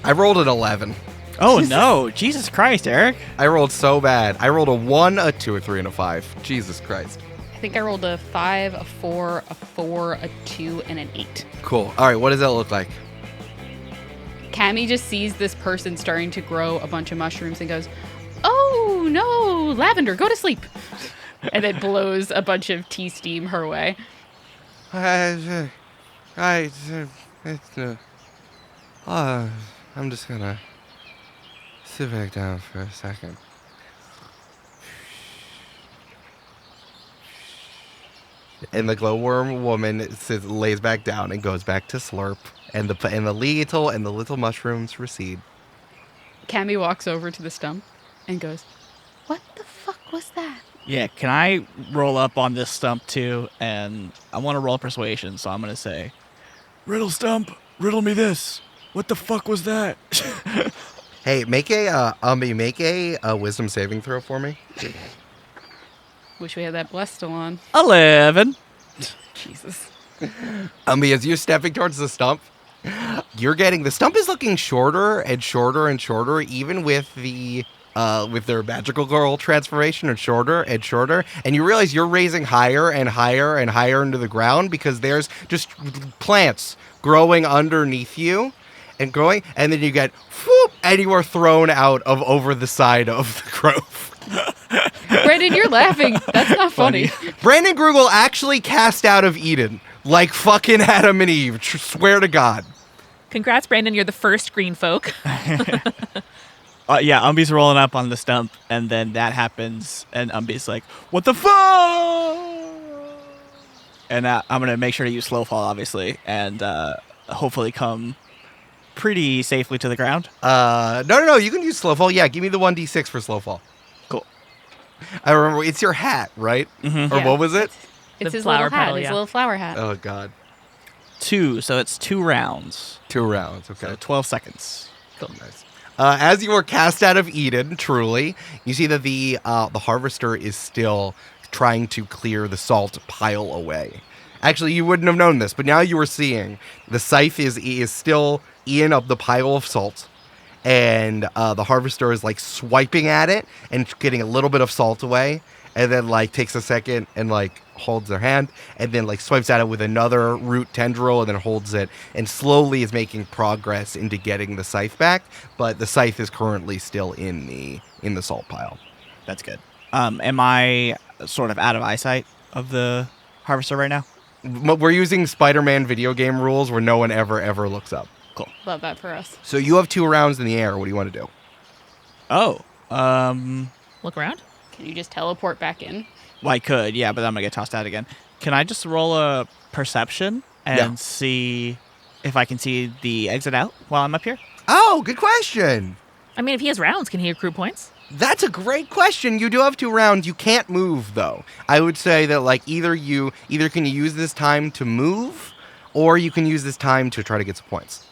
I rolled an 11. Oh, no. Jesus Christ, Eric. I rolled so bad. I rolled a 1, a 2, a 3, and a 5. Jesus Christ. I think I rolled a 5, a 4, a 4, a 2, and an 8. Cool. All right. What does that look like? Cammy just sees this person starting to grow a bunch of mushrooms and goes, "Oh, no, Lavender, go to sleep." And then blows a bunch of tea steam her way. I'm just going to sit back down for a second. And the glowworm woman lays back down and goes back to slurp, and the little mushrooms recede. Cammy walks over to the stump and goes, "What the fuck was that?" Yeah, can I roll up on this stump too? And I want to roll persuasion, so I'm going to say, Riddle Stump, riddle me this. What the fuck was that? Hey, make a wisdom saving throw for me. Wish we had that bless still on. 11. Jesus. As you're stepping towards the stump, the stump is looking shorter and shorter and shorter, even with their magical girl transformation, and shorter and shorter. And you realize you're raising higher and higher and higher into the ground because there's just plants growing underneath you and growing. And then you get, whoop, and you are thrown out of over the side of the grove. Brandon, you're laughing. That's not funny. Brandon Grugle actually cast out of Eden, like fucking Adam and Eve. Swear to God. Congrats, Brandon. You're the first green folk. Yeah, Umbi's rolling up on the stump, and then that happens, and Umbi's like, "What the fuck?" And I'm going to make sure to use slow fall, obviously, and hopefully come pretty safely to the ground. No. You can use slow fall. Yeah, give me the 1d6 for slow fall. Cool. I remember it's your hat, right? Mm-hmm. Or Yeah. what was it? It's The his flower little hat, petal, his yeah. little flower hat. Oh God. 2, so it's 2 rounds. 2 rounds. Okay. So 12 seconds. Cool. Nice. As you are cast out of Eden, truly, you see that the harvester is still trying to clear the salt pile away. Actually, you wouldn't have known this, but now you are seeing the scythe is still in up the pile of salt, and the harvester is like swiping at it and getting a little bit of salt away, and then like takes a second and like holds their hand, and then like swipes at it with another root tendril, and then holds it, and slowly is making progress into getting the scythe back. But the scythe is currently still in the salt pile. That's good. Am I sort of out of eyesight of the harvester right now? We're using Spider-Man video game rules where no one ever looks up. Cool. Love that for us. So you have 2 rounds in the air. What do you want to do? Oh, Look around. Can you just teleport back in? well, I could, yeah, but I'm gonna get tossed out again. Can I just roll a perception and see if I can see the exit out while I'm up here? Oh, good question. I mean, if he has rounds, can he accrue points? That's a great question. You do have 2 rounds. You can't move, though. I would say that like either can you use this time to move, or you can use this time to try to get some points.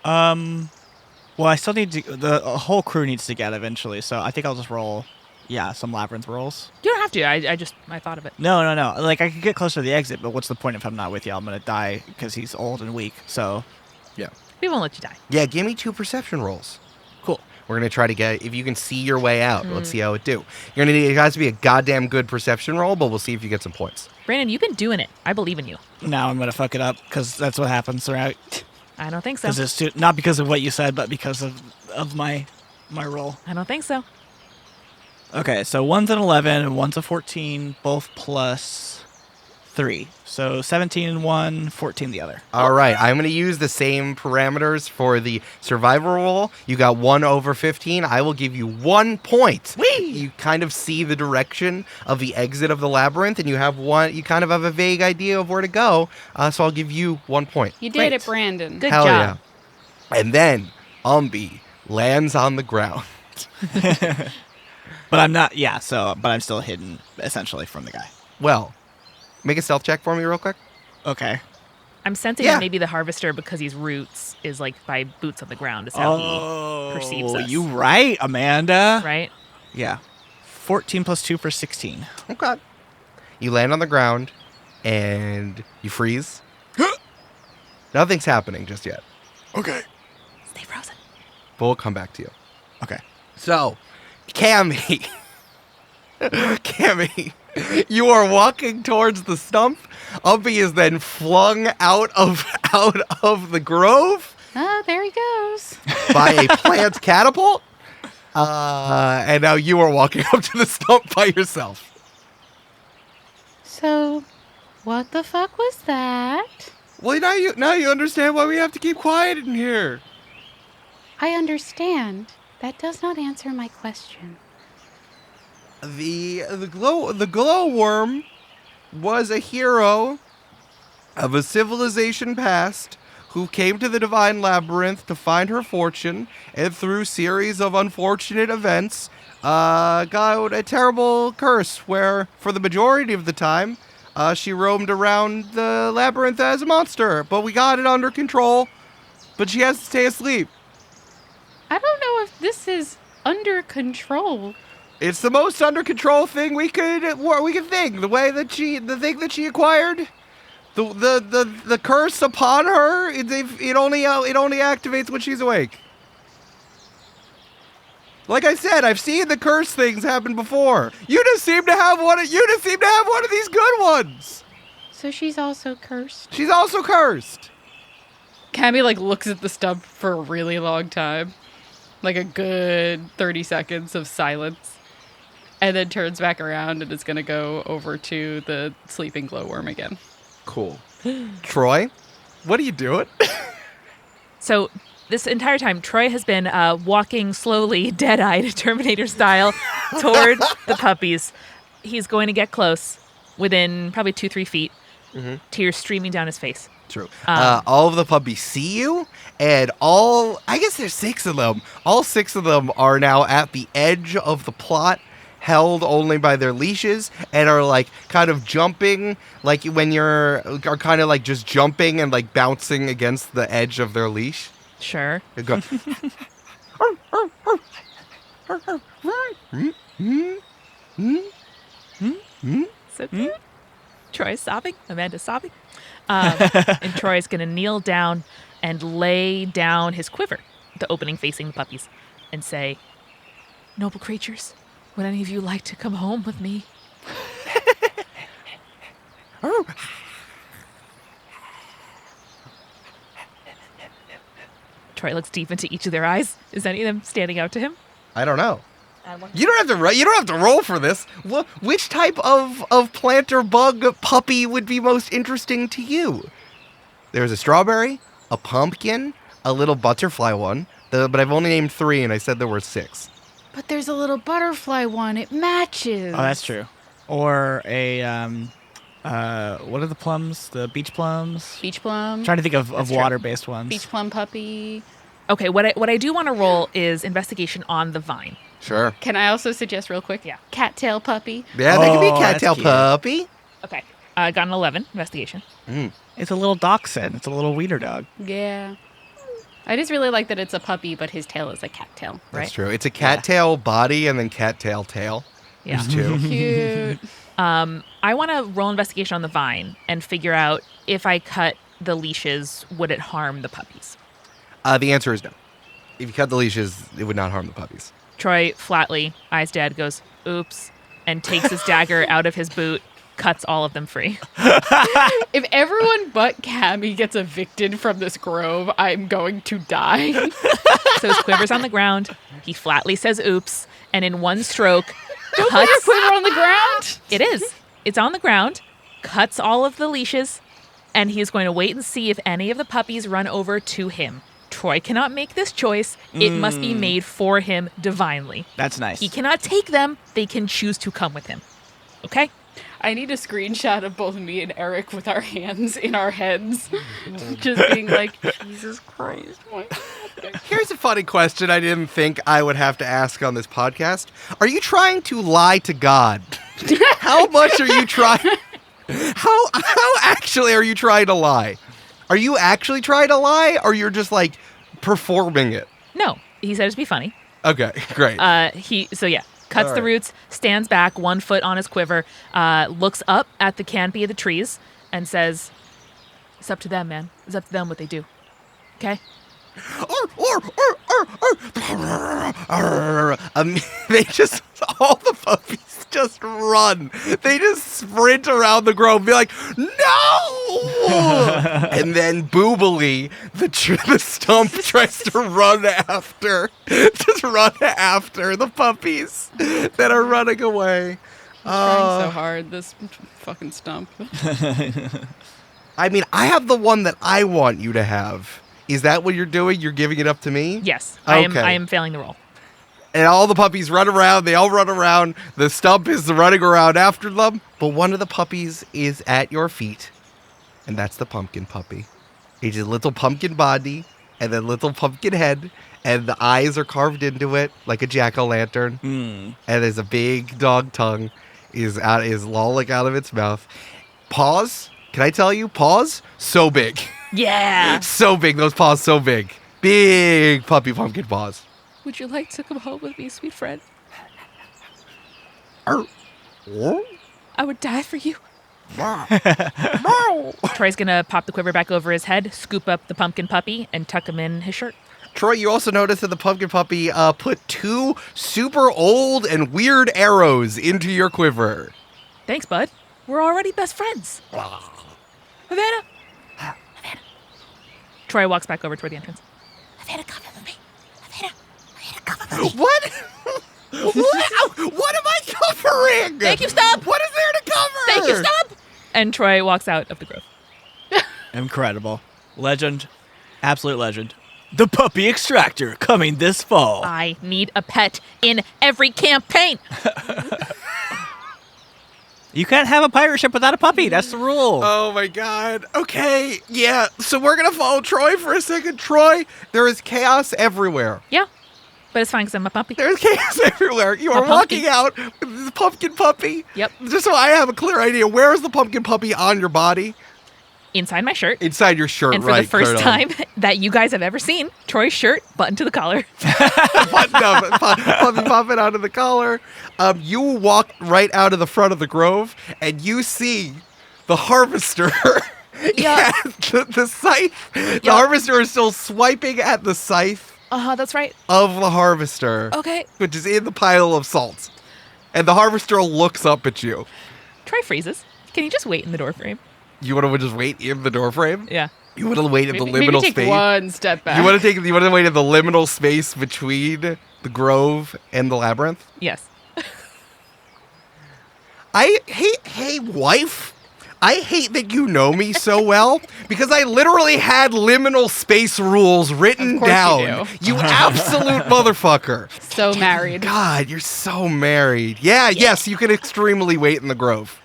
Well, I still need to. The whole crew needs to get eventually, so I think I'll just roll, some labyrinth rolls. You don't have to. I thought of it. No. Like I could get closer to the exit, but what's the point if I'm not with you? I'm gonna die because he's old and weak. So, We won't let you die. Yeah, give me 2 perception rolls. cool. We're gonna try to get if you can see your way out. Let's see how it do. You're gonna need it has to be a goddamn good perception roll, but we'll see if you get some points. Brandon, you've been doing it. I believe in you. Now I'm gonna fuck it up because that's what happens, right? I don't think so. Because it's not because of what you said, but because of my roll. I don't think so. Okay, so one's an 11 and one's a 14, both plus 3. So 17 and 1, 14 the other. All right, I'm going to use the same parameters for the survival roll. You got 1 over 15. I will give you 1 point. Whee! You kind of see the direction of the exit of the labyrinth, and you kind of have a vague idea of where to go. So I'll give you 1 point. You did Great. it, Brandon. Good Hell job. yeah! And then Umbi lands on the ground. But I'm not. Yeah. But I'm still hidden essentially from the guy. Well, make a stealth check for me real quick. Okay. I'm sensing Yeah. that maybe the harvester, because he's roots, is like by boots on the ground is how he perceives us. You right, Amanda. Right? Yeah. 14 plus 2 for 16. Okay. You land on the ground and you freeze. Nothing's happening just yet, Okay. Stay frozen. but we'll come back to you. Okay. So, Cammy. Cammy, you are walking towards the stump. Umbi is then flung out of the grove Oh, there he goes. by a plant catapult. And now you are walking up to the stump by yourself. So, what the fuck was that? Well, now you understand why we have to keep quiet in here. I understand. That does not answer my question. The glowworm was a hero of a civilization past who came to the Divine Labyrinth to find her fortune, and through series of unfortunate events, got a terrible curse where, for the majority of the time, she roamed around the labyrinth as a monster. But we got it under control. But she has to stay asleep. I don't know if this is under control. It's the most under control thing we could think. The thing that she acquired, the curse upon her, it only activates when she's awake. Like I said, I've seen the curse things happen before. You just seem to have one of these good ones. So she's also cursed. She's also cursed. Cammy looks at the stump for a really long time. Like a good 30 seconds of silence. And then turns back around and is going to go over to the sleeping glowworm again. Cool. Troy, what are you doing? So this entire time, Troy has been walking slowly, dead-eyed, Terminator style, toward the puppies. He's going to get close, within probably 2-3 feet, tears streaming down his face. True. All of the puppies see you, and I guess there's 6 of them. All 6 of them are now at the edge of the plot, held only by their leashes, and are kind of jumping, like when are kind of just jumping and bouncing against the edge of their leash. Sure. They go, So cute. Troy's sobbing. Amanda's sobbing. And Troy's going to kneel down and lay down his quiver, the opening facing the puppies, and say, "Noble creatures, would any of you like to come home with me?" Troy looks deep into each of their eyes. Is any of them standing out to him? I don't know. You don't have to roll for this. Which type of plant or bug puppy would be most interesting to you? There's a strawberry, a pumpkin, a little butterfly one. But I've only named 3, and I said there were 6. But there's a little butterfly one. It matches. Oh, that's true. Or a what are the plums? The beach plums. Beach plum. I'm trying to think of That's true. water-based ones. Beach plum puppy. Okay, what I do want to roll is investigation on the vine. Sure. Can I also suggest real quick? Yeah. Cattail puppy. Yeah, they could be Oh, that's cattail cute. puppy. Okay, I got an 11 investigation. It's a little dachshund. It's a little wiener dog. Yeah. I just really like that it's a puppy, but his tail is a cattail. Right. That's true. It's a cattail body and then cattail tail. Yeah. There's 2. Cute. I want to roll investigation on the vine and figure out if I cut the leashes, would it harm the puppies? The answer is no. If you cut the leashes, it would not harm the puppies. Troy flatly, eyes dead, goes, "Oops," and takes his dagger out of his boot, cuts all of them free. If everyone but Cammy gets evicted from this grove, I'm going to die. So his quiver's on the ground. He flatly says, "Oops," and in one stroke, Put your cuts. quiver on the ground. It is. It's on the ground, cuts all of the leashes, and he's going to wait and see if any of the puppies run over to him. Troy cannot make this choice. It must be made for him divinely. That's nice. He cannot take them. They can choose to come with him. Okay? I need a screenshot of both me and Eric with our hands in our heads. Just being like, Jesus Christ, my God. Here's a funny question I didn't think I would have to ask on this podcast. Are you trying to lie to God? How much are you trying? How actually are you trying to lie? Are you actually trying to lie, or you're just like performing it? No, he said it to be funny. Okay, great. Cuts All the right. roots, stands back, 1 foot on his quiver, looks up at the canopy of the trees, and says, "It's up to them, man. It's up to them what they do. Okay." They just, all the puppies just run. They just sprint around the grove, be like, no! And then boobily, the stump tries to run after the puppies that are running away. Trying so hard, this fucking stump. I mean, I have the one that I want you to have. Is that what you're doing? You're giving it up to me? Yes, Okay. I am failing the roll. And all the puppies run around. They all run around. The stump is running around after them. But one of the puppies is at your feet. And that's the pumpkin puppy. It's a little pumpkin body and then little pumpkin head. And the eyes are carved into it like a jack-o'-lantern. And there's a big dog tongue is lolling out of its mouth. Paws, can I tell you? Paws, so big. Yeah. So big. Those paws so big. Big puppy pumpkin paws. Would you like to come home with me, sweet friend? Arr. I would die for you. Troy's gonna pop the quiver back over his head, scoop up the pumpkin puppy, and tuck him in his shirt. Troy, you also noticed that the pumpkin puppy put 2 super old and weird arrows into your quiver. Thanks, bud. We're already best friends. Havana. Troy walks back over toward the entrance. Havana, come with me. Havana, come with me. What? What am I covering? Thank you, Stump. What is there to cover? Thank you, Stump. And Troy walks out of the grove. Incredible. Legend. Absolute legend. The Puppy Extractor coming this fall. I need a pet in every campaign. You can't have a pirate ship without a puppy. That's the rule. Oh my god. Okay. Yeah. So we're going to follow Troy for a second. Troy, there is chaos everywhere. Yeah, but it's fine because I'm a puppy. There's chaos everywhere. You are pumpkin. walking out with the pumpkin puppy. Yep. Just so I have a clear idea, where is the pumpkin puppy on your body? Inside my shirt. Inside your shirt, And for right? the first Colonel. time that you guys have ever seen, Troy's shirt buttoned to the collar. Puppy popping out of the collar. You walk right out of the front of the grove, and you see the harvester. Yeah. at the scythe. The harvester is still swiping at the scythe That's right. of the harvester, Okay. which is in the pile of salt. And the harvester looks up at you. Troy freezes. Can you just wait in the doorframe? You want to just wait in the doorframe? Yeah. You want to wait in the Maybe liminal take space? one step back. You want to wait in the liminal space between the grove and the labyrinth? Yes. Hey, wife. I hate that you know me so well because I literally had liminal space rules written Of course you down. do. You absolute motherfucker. So married. God, you're so married. Yeah, yes, you can extremely wait in the grove.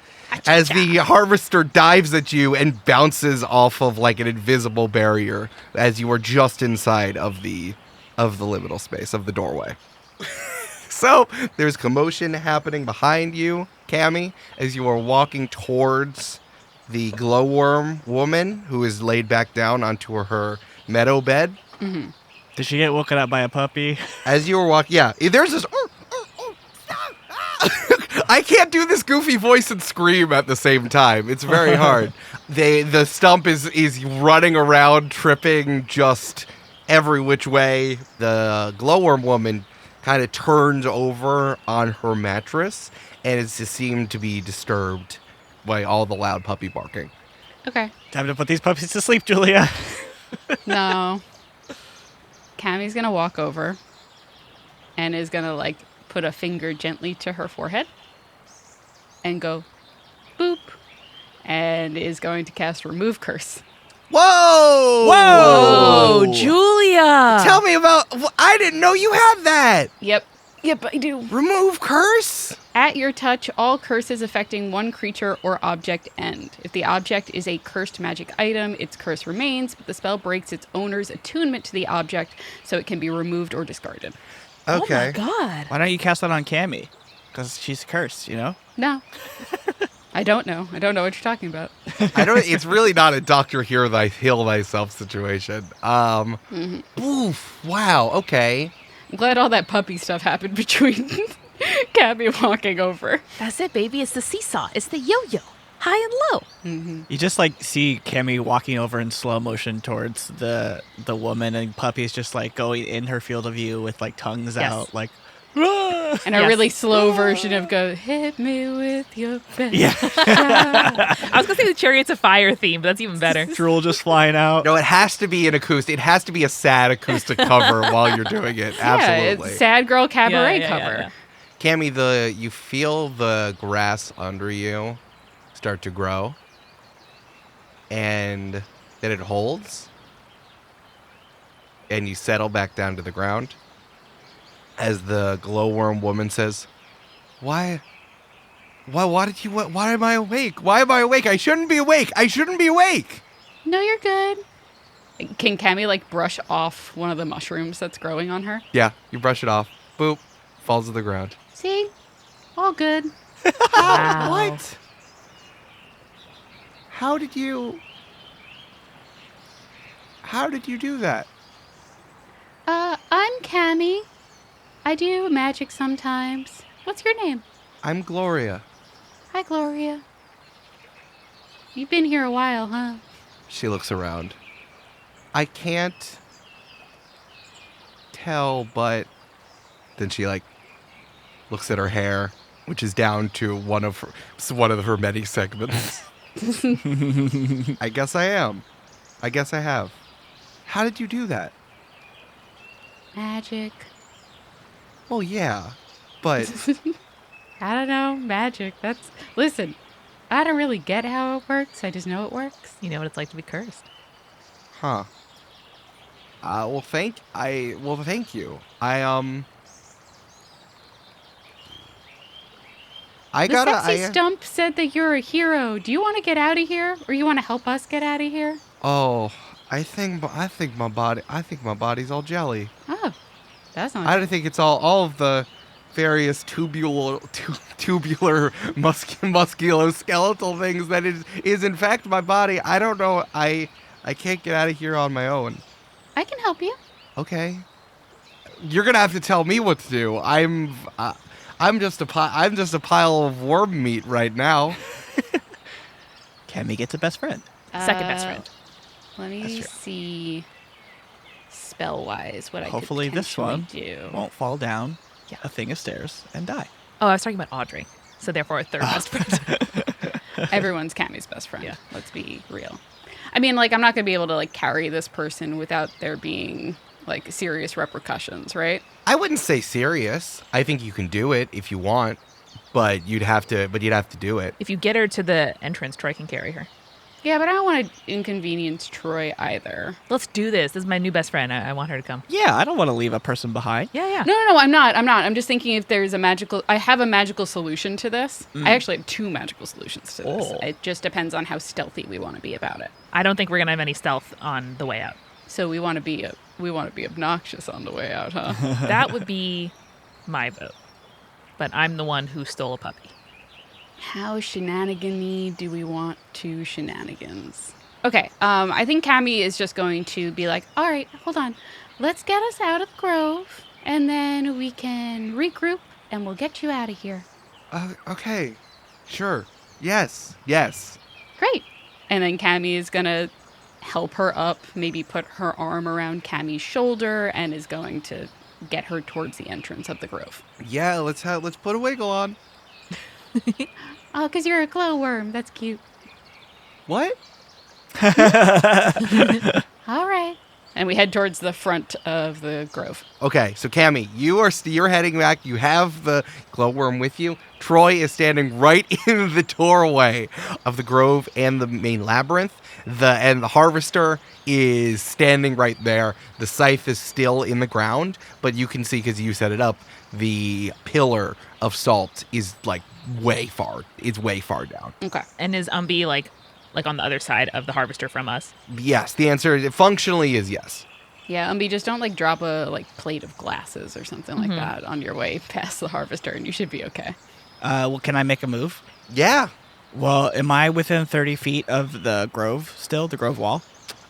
As the harvester dives at you and bounces off of like an invisible barrier as you are just inside of the liminal space of the doorway. So there's commotion happening behind you, Cammy, as you are walking towards the glowworm woman who is laid back down onto her meadow bed. Mm-hmm. Did she get woken up by a puppy? As you were walking, yeah, there's this. I can't do this goofy voice and scream at the same time. It's very hard. The stump is running around, tripping just every which way. The glowworm woman kind of turns over on her mattress and is just seemed to be disturbed by all the loud puppy barking. Okay. Time to put these puppies to sleep, Julia. No. Cammy's gonna walk over and is gonna like put a finger gently to her forehead and go boop and is going to cast Remove Curse. Whoa! Oh, Julia. Tell me about. I didn't know you had that. Yep, I do. Remove curse. At your touch, all curses affecting one creature or object end. If the object is a cursed magic item, its curse remains, but the spell breaks its owner's attunement to the object, so it can be removed or discarded. Okay. Oh my god. Why don't you cast that on Cammy? Because she's cursed, you know? No. I don't know. I don't know what you're talking about. It's really not a doctor heal thyself situation. Oof. Wow. Okay. I'm glad all that puppy stuff happened between Cabby walking over. That's it, baby. It's the seesaw. It's the yo-yo. High and low. You just like see Cammy walking over in slow motion towards the woman, and Puppy's just like going in her field of view with like tongues Yes. out, like. And a really slow version of go, hit me with your best. Yeah. I was going to say the Chariots of Fire theme, but that's even better. Drool just flying out. No, it has to be an acoustic. It has to be a sad acoustic cover while you're doing it. Absolutely. Yeah, it's sad girl cabaret Yeah, cover. yeah. Cammy, you feel the grass under you start to grow, and then it holds, and you settle back down to the ground. As the glowworm woman says, Why am I awake? Why am I awake? I shouldn't be awake. I shouldn't be awake. No, you're good. Can Cammy like brush off one of the mushrooms that's growing on her? Yeah, you brush it off. Boop. Falls to the ground. See? All good. Wow. What? How did you do that? I'm Cammy. I do magic sometimes. What's your name? I'm Gloria. Hi, Gloria. You've been here a while, huh? She looks around. I can't tell, but then she like looks at her hair, which is down to one of her many segments. I guess I am. I guess I have. How did you do that? Magic. Well, yeah, but I don't know. Magic. Listen, I don't really get how it works. I just know it works. You know what it's like to be cursed. huh? Well, thank you. I The gotta. sexy stump said that you're a hero. Do you want to get out of here, or you want to help us get out of here? Oh, I think my body's all jelly. Oh, that's not. I don't think it's all of the various tubular musculoskeletal things that is in fact my body. I don't know. I can't get out of here on my own. I can help you. Okay. You're gonna have to tell me what to do. I'm just a pile of worm meat right now. Cammy gets a best friend. Second best friend. Let me see. Spell-wise, what Hopefully I could this one potentially do. won't fall down Yeah. a thing of stairs and die. Oh, I was talking about Audrey. So therefore, a third best friend. Everyone's Cammy's best friend. Yeah. Let's be real. I mean, like, I'm not gonna be able to like carry this person without there being like serious repercussions, right? I wouldn't say serious. I think you can do it if you want, but you'd have to do it. If you get her to the entrance, Troy can carry her. Yeah, but I don't want to inconvenience Troy either. Let's do this. This is my new best friend. I want her to come. Yeah, I don't want to leave a person behind. Yeah, yeah. No, I'm not. I'm just thinking if there's I have a magical solution to this. I actually have two magical solutions to this. Oh. It just depends on how stealthy we want to be about it. I don't think we're going to have any stealth on the way out. So we want to be obnoxious on the way out, huh? That would be my vote. But I'm the one who stole a puppy. How shenanigan-y do we want to shenanigans? Okay, I think Cammy is just going to be like, all right, hold on. Let's get us out of the grove, and then we can regroup, and we'll get you out of here. Okay. Sure. Yes. Great. And then Cammy is going to help her up, maybe put her arm around Cammy's shoulder, and is going to get her towards the entrance of the grove. Yeah, let's put a wiggle on. Oh, because you're a glowworm. That's cute. What? All right. And we head towards the front of the grove. Okay, so Cammy, you're heading back. You have the glowworm with you. Troy is standing right in the doorway of the grove and the main labyrinth. And the harvester is standing right there. The scythe is still in the ground, but you can see, because you set it up, the pillar of salt is like way far. It's way far down. Okay. And is Umbi like on the other side of the harvester from us? Yes, the answer functionally is yes. Yeah, Umbi, just don't drop a plate of glasses or something like that on your way past the harvester, and you should be okay. Well, can I make a move? Yeah. Well, am I within 30 feet of the grove still, the grove wall?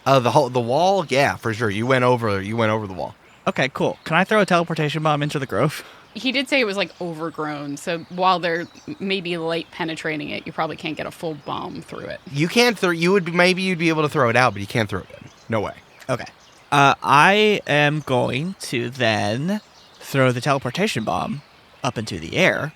The wall, yeah, for sure. You went over the wall. Okay, cool. Can I throw a teleportation bomb into the grove? He did say it was overgrown, so while they're maybe light penetrating it, you probably can't get a full bomb through it. You can't throw. Maybe you'd be able to throw it out, but you can't throw it in. No way. Okay. I am going to then throw the teleportation bomb up into the air,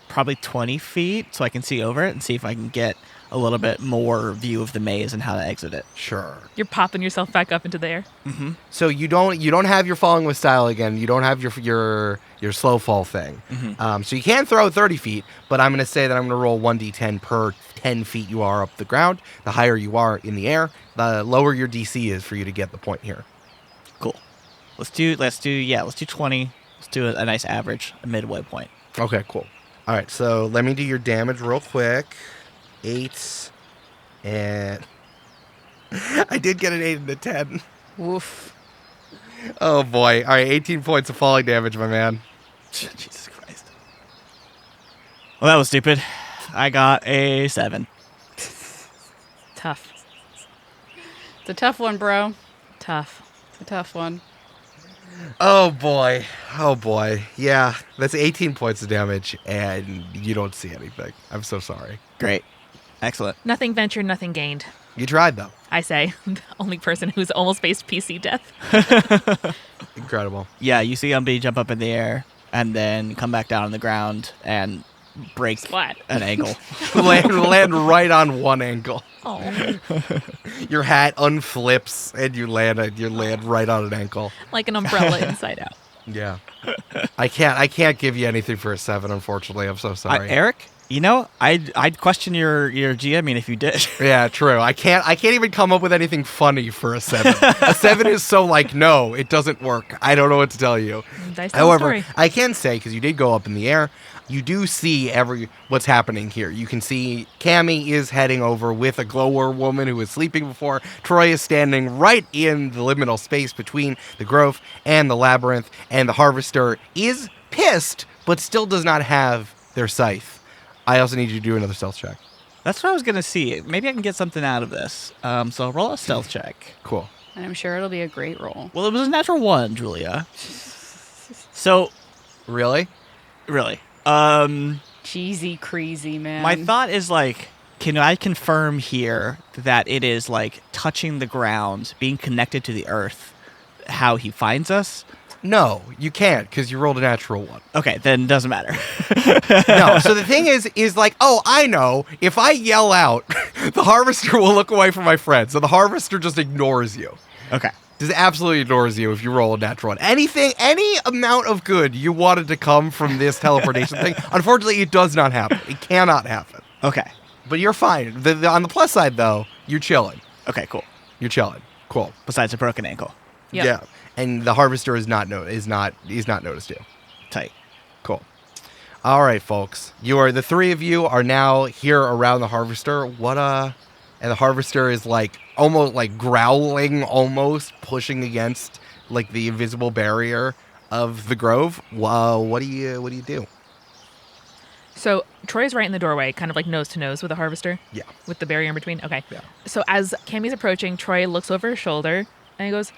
probably 20 feet, so I can see over it and see if I can get a little bit more view of the maze and how to exit it. Sure. You're popping yourself back up into the air. Mm-hmm. So you don't have your falling with style again. You don't have your slow fall thing. Mm-hmm. So you can throw 30 feet, but I'm going to say that I'm going to roll 1d10 per 10 feet you are up the ground. The higher you are in the air, the lower your DC is for you to get the point here. Cool. Let's do 20. Let's do a nice average, a midway point. Okay, cool. All right, so let me do your damage real quick. 8 and I did get an 8 and a 10. Woof. Oh boy. All right, 18 points of falling damage, my man. Jesus Christ. Well, that was stupid. I got a 7. Tough. It's a tough one, bro. Tough. It's a tough one. Oh boy. Oh boy. Yeah, that's 18 points of damage and you don't see anything. I'm so sorry. Great. Excellent. Nothing ventured, nothing gained. You tried though. I say, the only person who's almost faced PC death. Incredible. Yeah, you see Umbi jump up in the air and then come back down on the ground and break Splat. an ankle. land right on one ankle. Oh, Your hat unflips and you land right on an ankle. like an umbrella inside out. Yeah. I can't give you anything for a 7, unfortunately. I'm so sorry. Eric, I'd question your GMing if you did. Yeah, true. I can't even come up with anything funny for a 7. A 7 is so no, it doesn't work. I don't know what to tell you. Dice tell a However, story. I can say, because you did go up in the air, you do see what's happening here. You can see Cammy is heading over with a glowworm woman who was sleeping before. Troy is standing right in the liminal space between the grove and the labyrinth, and the harvester is pissed, but still does not have their scythe. I also need you to do another stealth check. That's what I was going to see. Maybe I can get something out of this. So roll a stealth check. Cool. And I'm sure it'll be a great roll. Well, it was a natural 1, Julia. So, Really? really. Cheesy, crazy, man. My thought is can I confirm here that it is touching the ground, being connected to the earth, how he finds us? No, you can't, because you rolled a natural 1. Okay, then it doesn't matter. No, so the thing is I know, if I yell out, the harvester will look away from my friend. So the harvester just ignores you. Okay. Just absolutely ignores you if you roll a natural 1. Any amount of good you wanted to come from this teleportation thing, unfortunately, it does not happen. It cannot happen. Okay. But you're fine. On the plus side, though, you're chilling. Okay, cool. You're chilling. Cool. Besides a broken ankle. Yep. Yeah. And the harvester is not noticed you. Tight. Cool. All right, folks. The 3 of you are now here around the harvester. And the harvester is almost growling, almost pushing against the invisible barrier of the grove. What do you do? So Troy's right in the doorway, kind of nose to nose with the harvester. Yeah. With the barrier in between. Okay. Yeah. So as Cammy's approaching, Troy looks over his shoulder and he goes,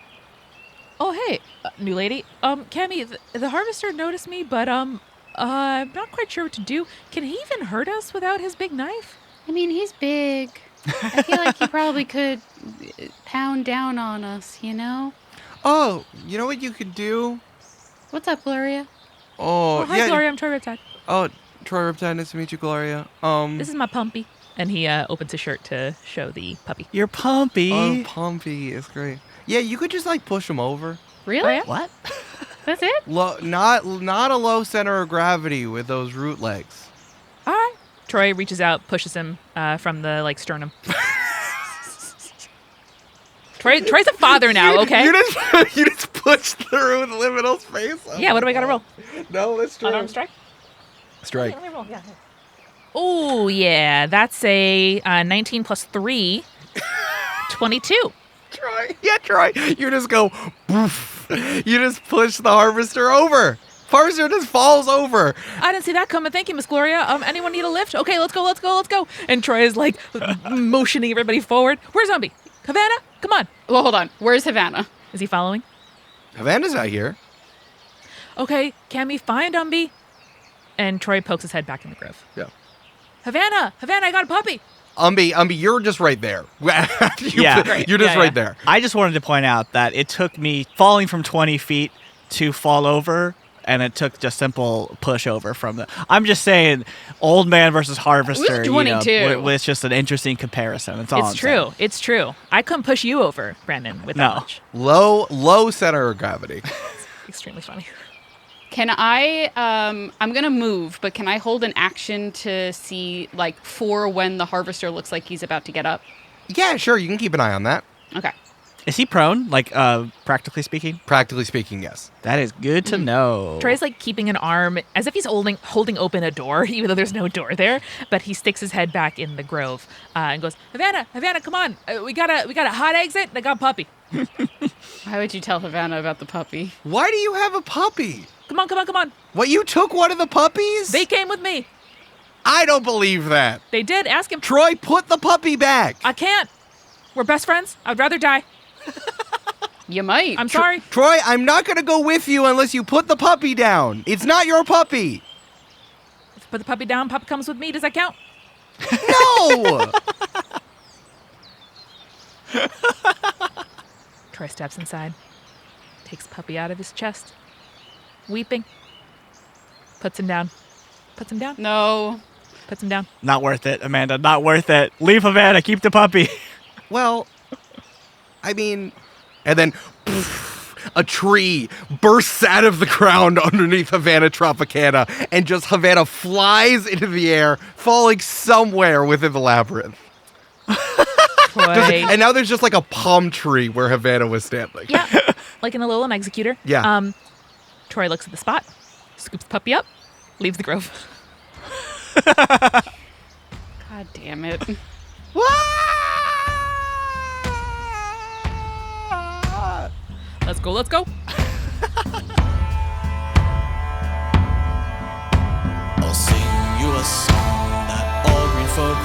"Oh hey, new lady. Cammy, the harvester noticed me, but I'm not quite sure what to do. Can he even hurt us without his big knife?" I mean, he's big. I feel like he probably could pound down on us, you know? Oh, you know what you could do? What's up, Gloria? Oh, hi Gloria, I'm Troy Riptide. Oh, Troy Riptide, nice to meet you, Gloria. This is my pumpy. And he opens his shirt to show the puppy. You're pumpy. Oh, Pompey is great. Yeah, you could just like push him over. Really? Oh, yeah? What? That's it? Not a low center of gravity with those root legs. All right. Troy reaches out, pushes him from the sternum. Troy's a father now, okay? You just push through the liminal's face. Oh Yeah, what do I gotta roll? No, that's true. Unarmed strike? Strike. Let me roll, yeah. Oh, yeah. That's a 19 plus 3. 22. Troy. You just go, boof. You just push the harvester over. Harvester just falls over. I didn't see that coming. Thank you, Miss Gloria. Anyone need a lift? Okay, let's go. And Troy is like motioning everybody forward. Where's Umbi? Havana? Come on. Well, hold on. Where's Havana? Is he following? Havana's out here. Okay, can we find Umbi? And Troy pokes his head back in the grove. Yeah. Havana, I got a puppy. Umbi, you're just right there. Yeah. You're just Yeah. right there. I just wanted to point out that it took me falling from 20 feet to fall over, and it took just simple push over from the. I'm just saying, old man versus harvester. It was 22. Was just an interesting comparison. That's all. It's I'm true. saying. It's true. I couldn't push you over, Brandon, with that No. much. Low center of gravity. Extremely funny. Can I, I'm going to move, but can I hold an action to see, for when the harvester looks like he's about to get up? Yeah, sure. You can keep an eye on that. Okay. Is he prone? Practically speaking. Practically speaking, yes. That is good to know. Troy's keeping an arm as if he's holding open a door, even though there's no door there. But he sticks his head back in the grove and goes, Havana, come on. We got a hot exit. I got a puppy. Why would you tell Havana about the puppy? Why do you have a puppy? Come on. What, you took one of the puppies? They came with me. I don't believe that. They did. Ask him. Troy, put the puppy back. I can't. We're best friends. I'd rather die. You might. I'm sorry. Troy, I'm not going to go with you unless you put the puppy down. It's not your puppy. Put the puppy down. Puppy comes with me. Does that count? No. Troy steps inside, takes the puppy out of his chest, weeping, puts him down. No. Puts him down. Not worth it, Amanda. Not worth it. Leave Havana. Keep the puppy. Well, I mean, and then a tree bursts out of the ground underneath Havana Tropicana, and just Havana flies into the air, falling somewhere within the labyrinth. Troy. And now there's just a palm tree where Havana was standing. Yeah, like in a Lilum Executor. Yeah. Troy looks at the spot, scoops the puppy up, leaves the grove. God damn it. Let's go. I'll sing you a song that all green folk